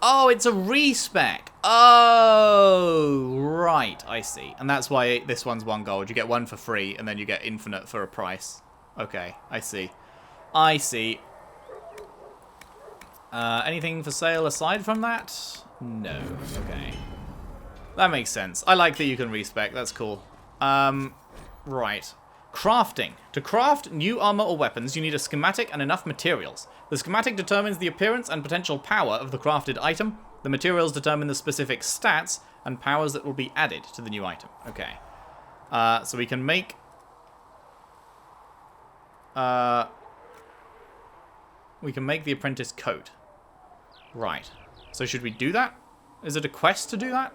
Oh, it's a respec. Oh, right. I see. And that's why this one's 1 gold. You get 1 for free, and then you get infinite for a price. Okay, I see. I see. Anything for sale aside from that? No. Okay. That makes sense. I like that you can respec. That's cool. Right. Crafting. To craft new armor or weapons, you need a schematic and enough materials. The schematic determines the appearance and potential power of the crafted item. The materials determine the specific stats and powers that will be added to the new item. Okay. So we can make... we can make the apprentice coat. Right. So should we do that? Is it a quest to do that?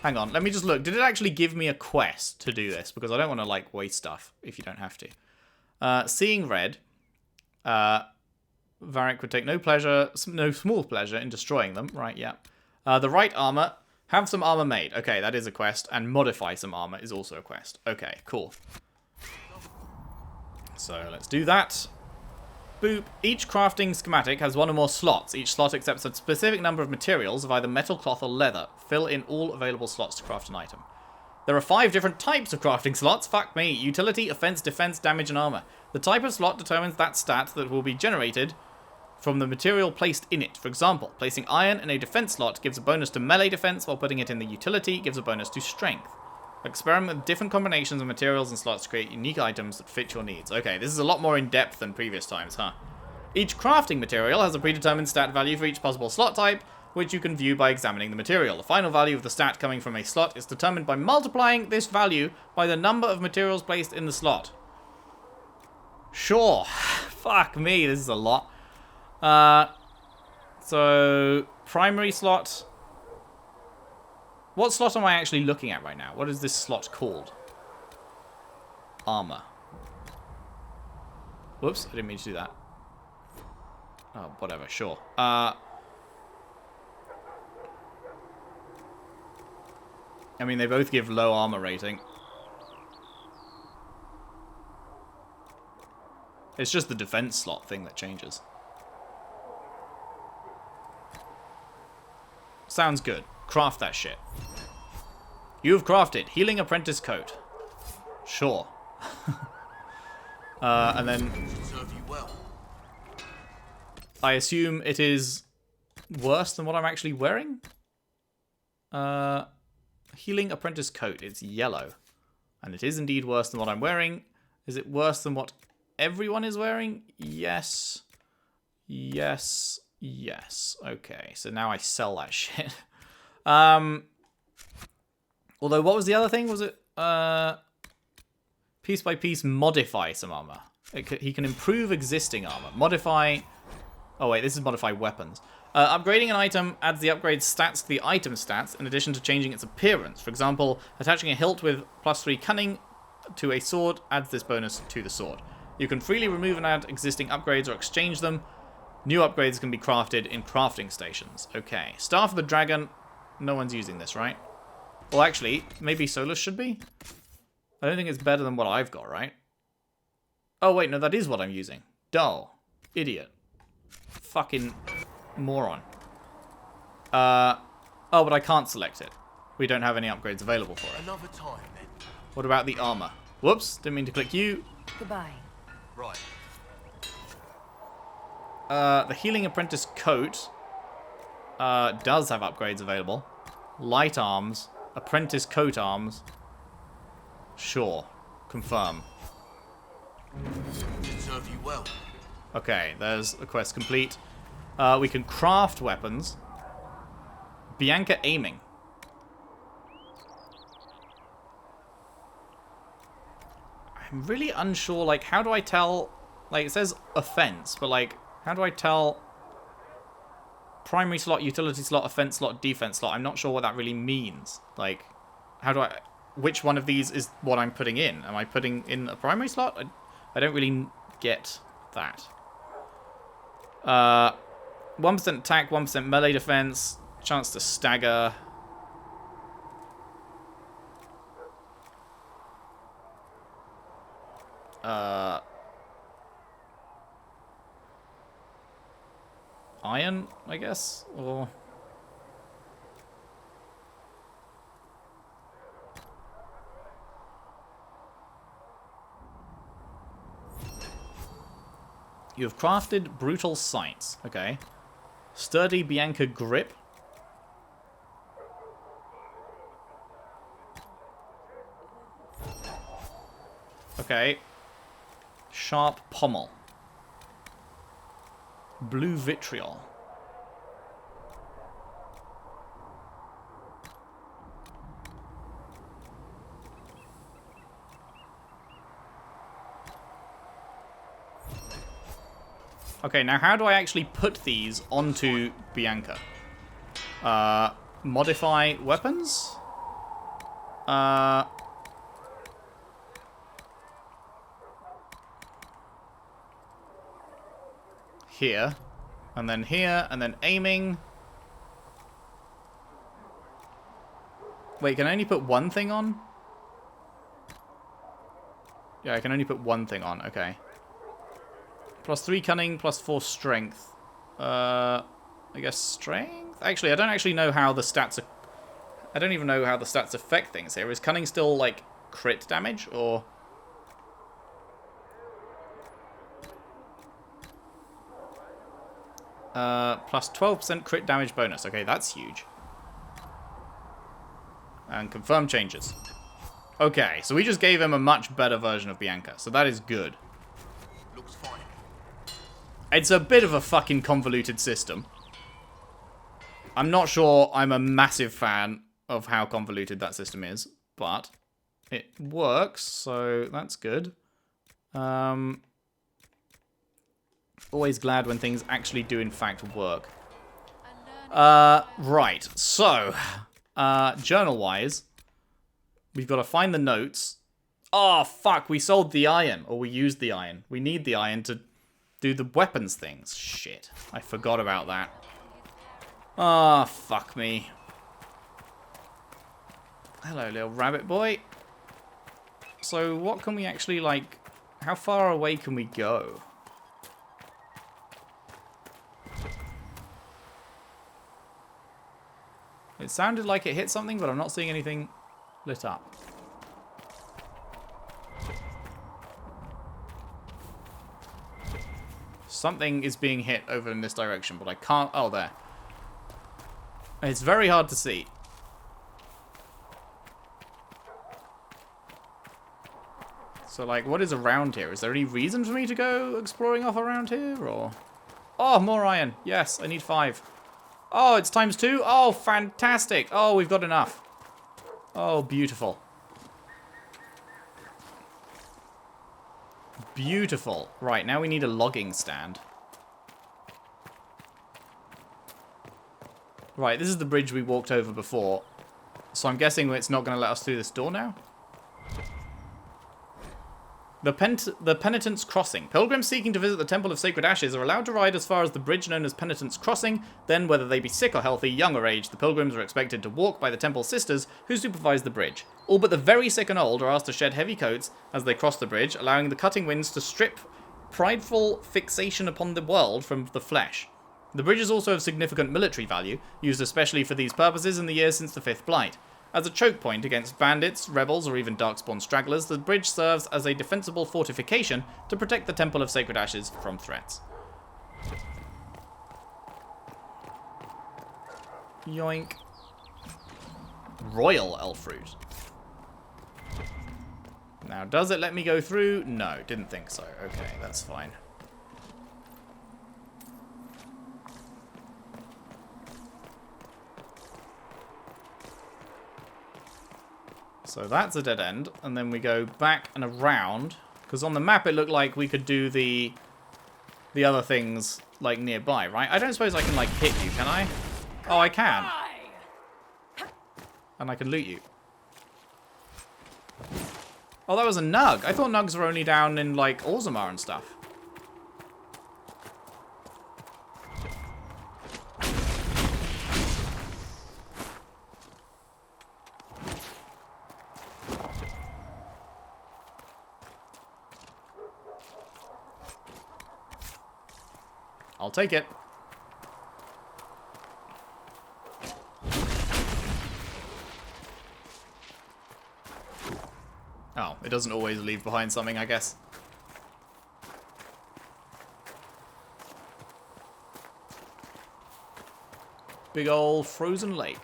Hang on, let me just look. Did it actually give me a quest to do this? Because I don't want to, like, waste stuff if you don't have to. Seeing red. Varric would take no small pleasure in destroying them. Right, yeah. The right armor. Have some armor made. Okay, that is a quest. And modify some armor is also a quest. Okay, cool. So, let's do that. Boop. Each crafting schematic has 1 or more slots. Each slot accepts a specific number of materials of either metal, cloth, or leather. Fill in all available slots to craft an item. There are 5 different types of crafting slots. Fuck me. Utility, offense, defense, damage, and armor. The type of slot determines that stat that will be generated from the material placed in it. For example, placing iron in a defense slot gives a bonus to melee defense, while putting it in the utility gives a bonus to strength. Experiment with different combinations of materials and slots to create unique items that fit your needs. Okay, this is a lot more in-depth than previous times, huh? Each crafting material has a predetermined stat value for each possible slot type, which you can view by examining the material. The final value of the stat coming from a slot is determined by multiplying this value by the number of materials placed in the slot. Sure. Fuck me, this is a lot. So, primary slot... What slot am I actually looking at right now? What is this slot called? Armor. Whoops, I didn't mean to do that. Oh, whatever, sure. I mean, they both give low armor rating. It's just the defense slot thing that changes. Sounds good. Craft that shit. You've crafted Healing Apprentice Coat. Sure. And then... Serve you well. I assume it is worse than what I'm actually wearing? Healing Apprentice Coat. It's yellow. And it is indeed worse than what I'm wearing. Is it worse than what everyone is wearing? Yes. Yes. Yes. Okay, so now I sell that shit. Although, what was the other thing? Was it, piece by piece modify some armor. He can improve existing armor. Modify... Oh wait, this is modify weapons. Upgrading an item adds the upgrade stats to the item stats in addition to changing its appearance. For example, attaching a hilt with +3 cunning to a sword adds this bonus to the sword. You can freely remove and add existing upgrades or exchange them. New upgrades can be crafted in crafting stations. Okay. Staff of the Dragon. No one's using this, right? Well, actually, maybe Solus should be? I don't think it's better than what I've got, right? Oh, wait, no, that is what I'm using. Dull. Idiot. Fucking moron. Oh, but I can't select it. We don't have any upgrades available for it. Another time, then. What about the armor? Whoops, didn't mean to click you. Goodbye. Right. The Healing Apprentice coat does have upgrades available. Light arms. Apprentice coat arms. Sure. Confirm. Should serve you well. Okay, there's the quest complete. We can craft weapons. Bianca aiming. I'm really unsure, like, how do I tell... Like, it says offense, but, like, how do I tell... Primary slot, utility slot, offense slot, defense slot? I'm not sure what that really means. Like, how do I... Which one of these is what I'm putting in? Am I putting in a primary slot? I don't really get that. 1% attack, 1% melee defense, chance to stagger. Iron, I guess, or... You have crafted Brutal Sights. Okay. Sturdy Bianca Grip. Okay. Sharp Pommel. Blue Vitriol. Okay, now how do I actually put these onto Bianca? Modify weapons? Here. And then aiming. Wait, can I only put one thing on? Yeah, I can only put one thing on, okay. +3 cunning, +4 strength. I guess strength? Actually, I don't actually know how the stats are... I don't even know how the stats affect things here. Is cunning still, like, crit damage, or... plus 12% crit damage bonus. Okay, that's huge. And confirm changes. Okay, so we just gave him a much better version of Bianca, so that is good. Looks fine. It's a bit of a fucking convoluted system. I'm not sure I'm a massive fan of how convoluted that system is, but it works, so that's good. Always glad when things actually do in fact work. Right, so, journal-wise, we've got to find the notes. Oh, fuck, we sold the iron, or we used the iron. We need the iron to do the weapons things. Shit, I forgot about that. Ah, fuck me. Hello, little rabbit boy. So, what can we actually, like, how far away can we go? It sounded like it hit something, but I'm not seeing anything lit up. Something is being hit over in this direction, but I can't... Oh, there. It's very hard to see. So, like, what is around here? Is there any reason for me to go exploring off around here, or... Oh, more iron. Yes, I need 5. Oh, it's ×2? Oh, fantastic. Oh, we've got enough. Oh, beautiful. Beautiful. Right, now we need a logging stand. Right, this is the bridge we walked over before. So I'm guessing it's not going to let us through this door now. The Penitent's Crossing. Pilgrims seeking to visit the Temple of Sacred Ashes are allowed to ride as far as the bridge known as Penitent's Crossing. Then, whether they be sick or healthy, young or aged, the pilgrims are expected to walk by the temple sisters who supervise the bridge. All but the very sick and old are asked to shed heavy coats as they cross the bridge, allowing the cutting winds to strip prideful fixation upon the world from the flesh. The bridge is also of significant military value, used especially for these purposes in the years since the Fifth Blight. As a choke point against bandits, rebels, or even darkspawn stragglers, the bridge serves as a defensible fortification to protect the Temple of Sacred Ashes from threats. Yoink. Royal Elfroot. Now, does it let me go through? No, didn't think so. Okay, that's fine. So that's a dead end, and then we go back and around, because on the map it looked like we could do the other things, like, nearby, right? I don't suppose I can, like, hit you, can I? Oh, I can. And I can loot you. Oh, that was a Nug. I thought Nugs were only down in, like, Orzammar and stuff. I'll take it. Oh, it doesn't always leave behind something, I guess. Big ol' frozen lake.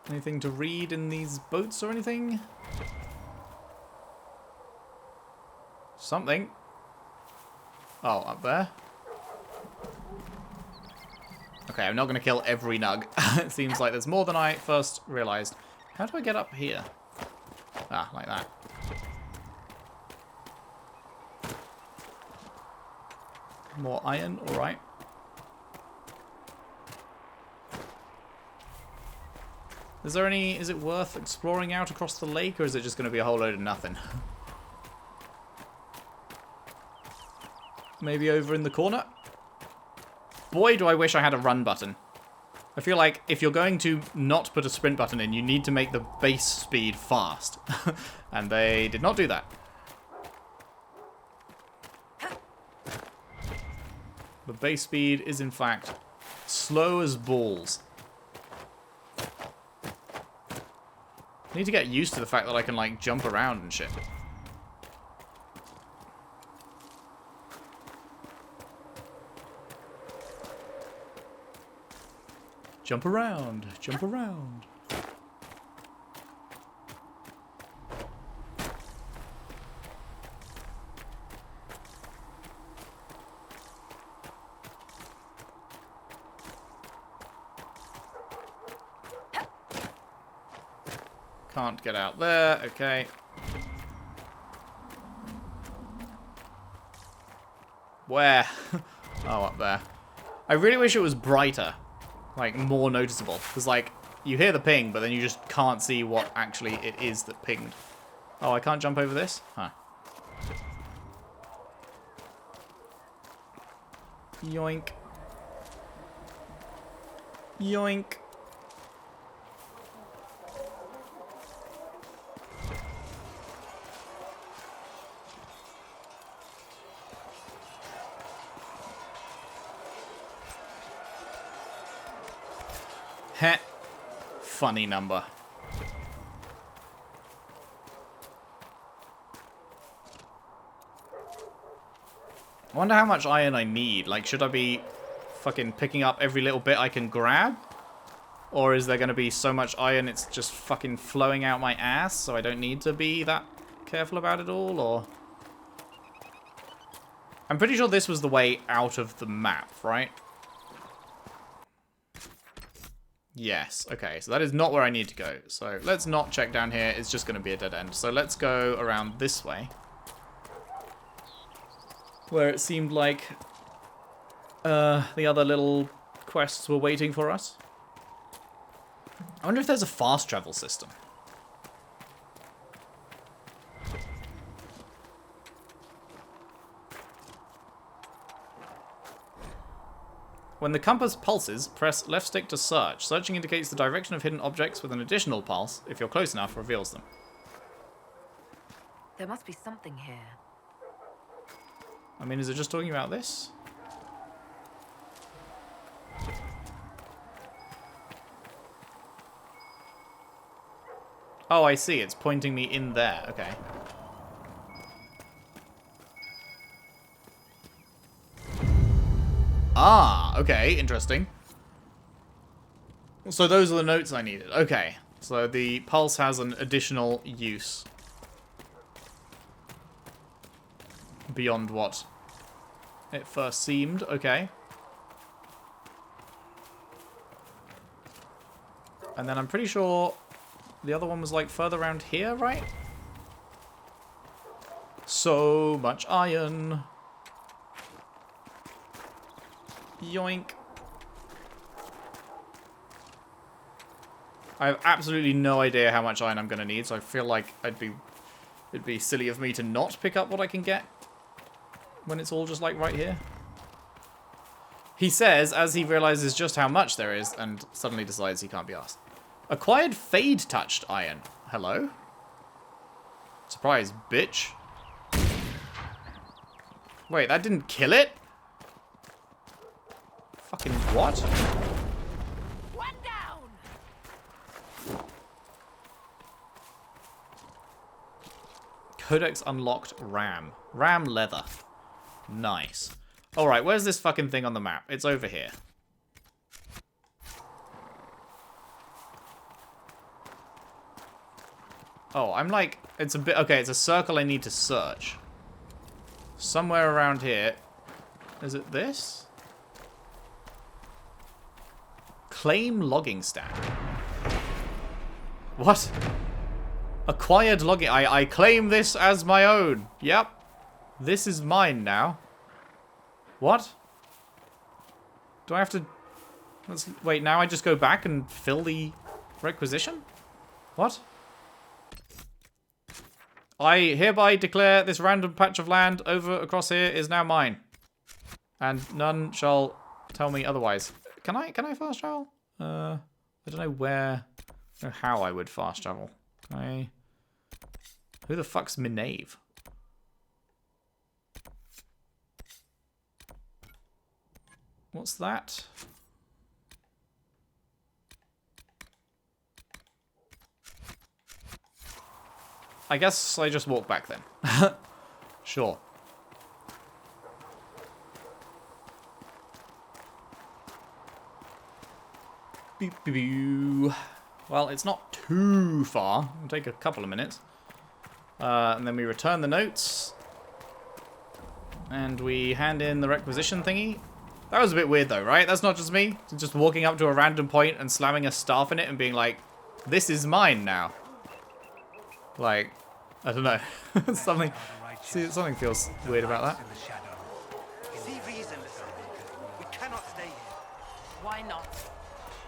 Anything to read in these boats or anything? Something. Oh, up there. Okay, I'm not going to kill every Nug. It seems like there's more than I first realized. How do I get up here? Ah, like that. More iron, alright. Is there any... Is it worth exploring out across the lake, or is it just going to be a whole load of nothing? Maybe over in the corner? Boy, do I wish I had a run button. I feel like if you're going to not put a sprint button in, you need to make the base speed fast. And they did not do that. The base speed is, in fact, slow as balls. I need to get used to the fact that I can, like, jump around and shit. Jump around, jump around. Can't get out there, okay. Where? Oh, up there. I really wish it was brighter. Like, more noticeable. Because, like, you hear the ping, but then you just can't see what actually it is that pinged. Oh, I can't jump over this? Huh. Yoink. Yoink. Heh. Funny number. I wonder how much iron I need. Like, should I be fucking picking up every little bit I can grab? Or is there going to be so much iron it's just fucking flowing out my ass, so I don't need to be that careful about it all, or... I'm pretty sure this was the way out of the map, right? Yes, okay, so that is not where I need to go. So let's not check down here. It's just going to be a dead end. So let's go around this way. Where it seemed like the other little quests were waiting for us. I wonder if there's a fast travel system. When the compass pulses, press left stick to search. Searching indicates the direction of hidden objects with an additional pulse. If you're close enough, reveals them. There must be something here. I mean, is it just talking about this? Oh, I see. It's pointing me in there. Okay. Ah, okay. Interesting. So those are the notes I needed. Okay. So the pulse has an additional use. Beyond what it first seemed. Okay. And then I'm pretty sure the other one was like further around here, right? So much iron. Yoink. I have absolutely no idea how much iron I'm going to need, so I feel like it'd be silly of me to not pick up what I can get when it's all just like right here. He says as he realizes just how much there is and suddenly decides he can't be asked. Acquired fade-touched iron. Hello? Surprise, bitch. Wait, that didn't kill it? Fucking what? One down. Codex unlocked RAM. RAM leather. Nice. Alright, where's this fucking thing on the map? It's over here. Oh, I'm like... It's a bit... Okay, it's a circle I need to search. Somewhere around here. Is it this? Claim logging stand. What? Acquired logging... I claim this as my own. Yep. This is mine now. What? Do I have to... Wait, now I just go back and fill the requisition? What? I hereby declare this random patch of land over across here is now mine. And none shall tell me otherwise. Can I fast travel? I don't know where... I don't know how I would fast travel. Can I... Who the fuck's Minave? What's that? I guess I just walk back then. Sure. Beep, beep, beep. Well, it's not too far. It'll take a couple of minutes. And then we return the notes. And we hand in the requisition thingy. That was a bit weird though, right? That's not just me. Just walking up to a random point and slamming a staff in it and being like, this is mine now. Like, I don't know. something feels weird about that. See reason, we cannot stay here. Why not?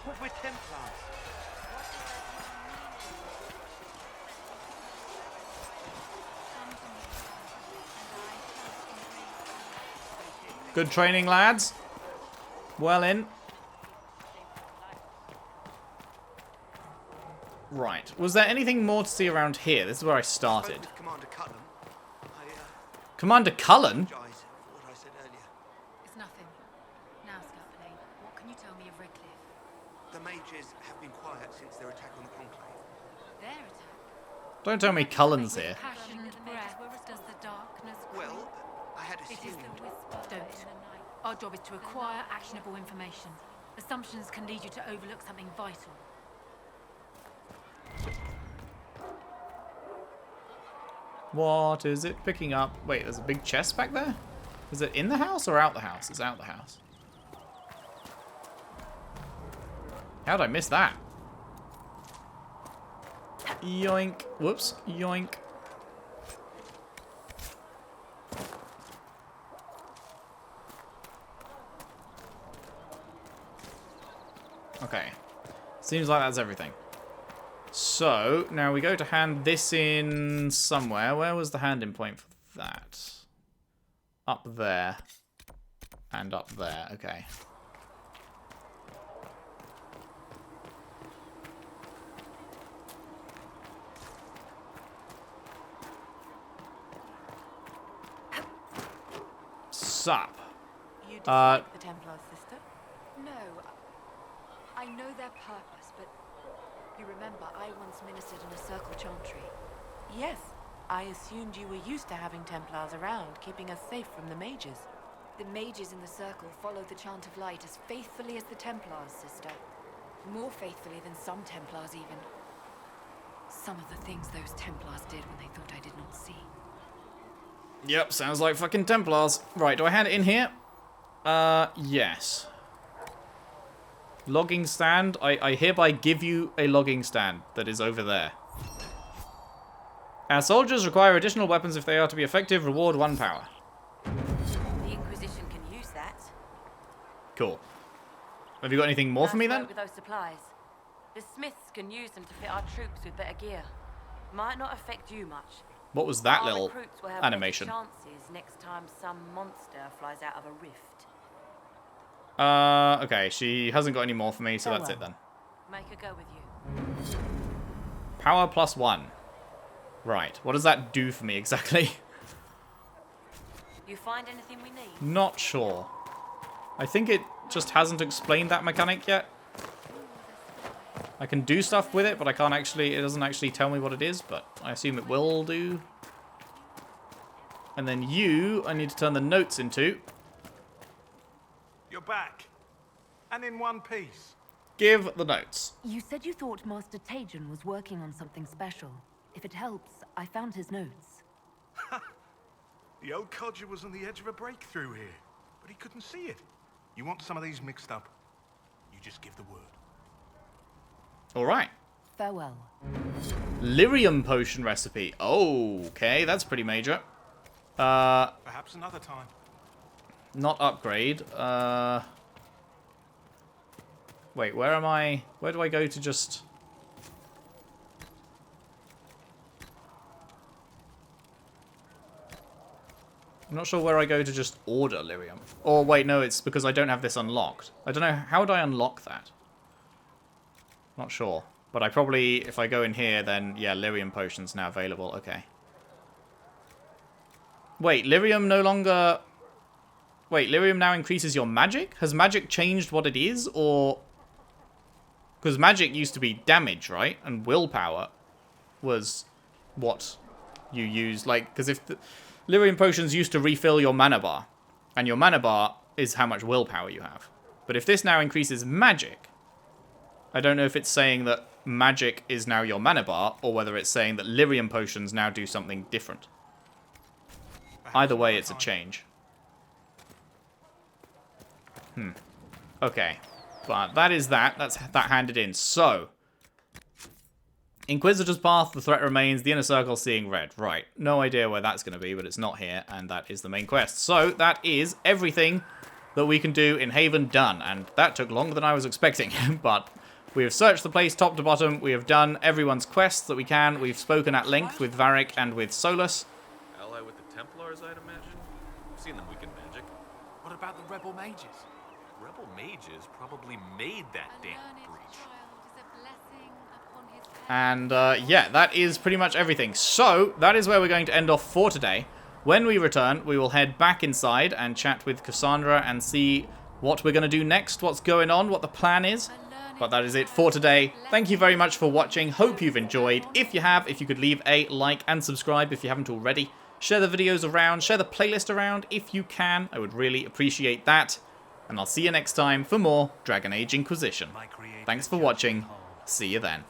We're Templars. Good training, lads. Well in. Right. Was there anything more to see around here? This is where I started. Commander Cullen. Commander Cullen? What I said earlier. It's nothing. Now, Scalpelane, what can you tell me of Redcliffe? The mages have been quiet since their attack on the Conclave. Their attack? Don't tell me Cullen's here. Passionate breath. Does the darkness Well, I had It is assumed... the whisper. Don't. Our job is to acquire actionable information. Assumptions can lead you to overlook something vital. What is it picking up? Wait, there's a big chest back there? Is it in the house or out the house? It's out the house. How'd I miss that? Yoink. Whoops. Yoink. Okay. Seems like that's everything. So, now we go to hand this in somewhere. Where was the hand-in point for that? Up there. And up there. Okay. Sup. You dislike the Templars, sister? No, I know their purpose, but you remember I once ministered in a circle chantry. Yes. I assumed you were used to having Templars around, keeping us safe from the mages. The mages in the circle follow the chant of light as faithfully as the Templars, sister. More faithfully than some Templars, even. Some of the things those Templars did when they thought I did not see. Yep, sounds like fucking Templars. Right, do I hand it in here? Yes. Logging stand. I hereby give you a logging stand that is over there. Our soldiers require additional weapons if they are to be effective. Reward 1 power. The Inquisition can use that. Cool. Have you got anything more for me then? With those supplies. The smiths can use them to fit our troops with better gear. Might not affect you much. What was that Our little recruits will have animation? better chances next time some monster flies out of a rift. Okay, she hasn't got any more for me, so that's it then. Make her go with you. Power plus 1. Right, what does that do for me exactly? You find anything we need? Not sure. I think it just hasn't explained that mechanic yet. I can do stuff with it, but I can't actually, it doesn't actually tell me what it is, but I assume it will do. And then you, I need to turn the notes into. You're back. And in one piece. Give the notes. You said you thought Master Tajan was working on something special. If it helps, I found his notes. The old codger was on the edge of a breakthrough here, but he couldn't see it. You want some of these mixed up? You just give the word. Alright. Farewell. Lyrium potion recipe. Okay, that's pretty major. Perhaps another time. Not upgrade. Wait, where am I? Where do I go to just... I'm not sure where I go to just order lyrium. Or wait, no, it's because I don't have this unlocked. I don't know, how would I unlock that? Not sure. But I probably, if I go in here, then yeah, lyrium potion's now available. Okay. Wait, lyrium no longer... Wait, lyrium now increases your magic? Has magic changed what it is, or... Because magic used to be damage, right? And willpower was what you use. Like, because if... Lyrium potions used to refill your mana bar. And your mana bar is how much willpower you have. But if this now increases magic... I don't know if it's saying that magic is now your mana bar, or whether it's saying that lyrium potions now do something different. Either way, it's a change. Okay. But that is that. That's that handed in. So, Inquisitor's Path, the threat remains, the inner circle seeing red. Right. No idea where that's going to be, but it's not here, and that is the main quest. So, that is everything that we can do in Haven done, and that took longer than I was expecting, but we have searched the place top to bottom, we have done everyone's quests that we can, we've spoken at length with Varric and with Solus. Ally with the Templars, I'd imagine? I've seen them weaken magic. What about the rebel mages? Rebel mages probably made that damn breach. And, yeah, that is pretty much everything. So, that is where we're going to end off for today. When we return, we will head back inside and chat with Cassandra and see what we're going to do next, what's going on, what the plan is. But that is it for today. Thank you very much for watching. Hope you've enjoyed. If you have, if you could leave a like and subscribe if you haven't already. Share the videos around, share the playlist around if you can. I would really appreciate that. And I'll see you next time for more Dragon Age Inquisition. Thanks for watching. See you then.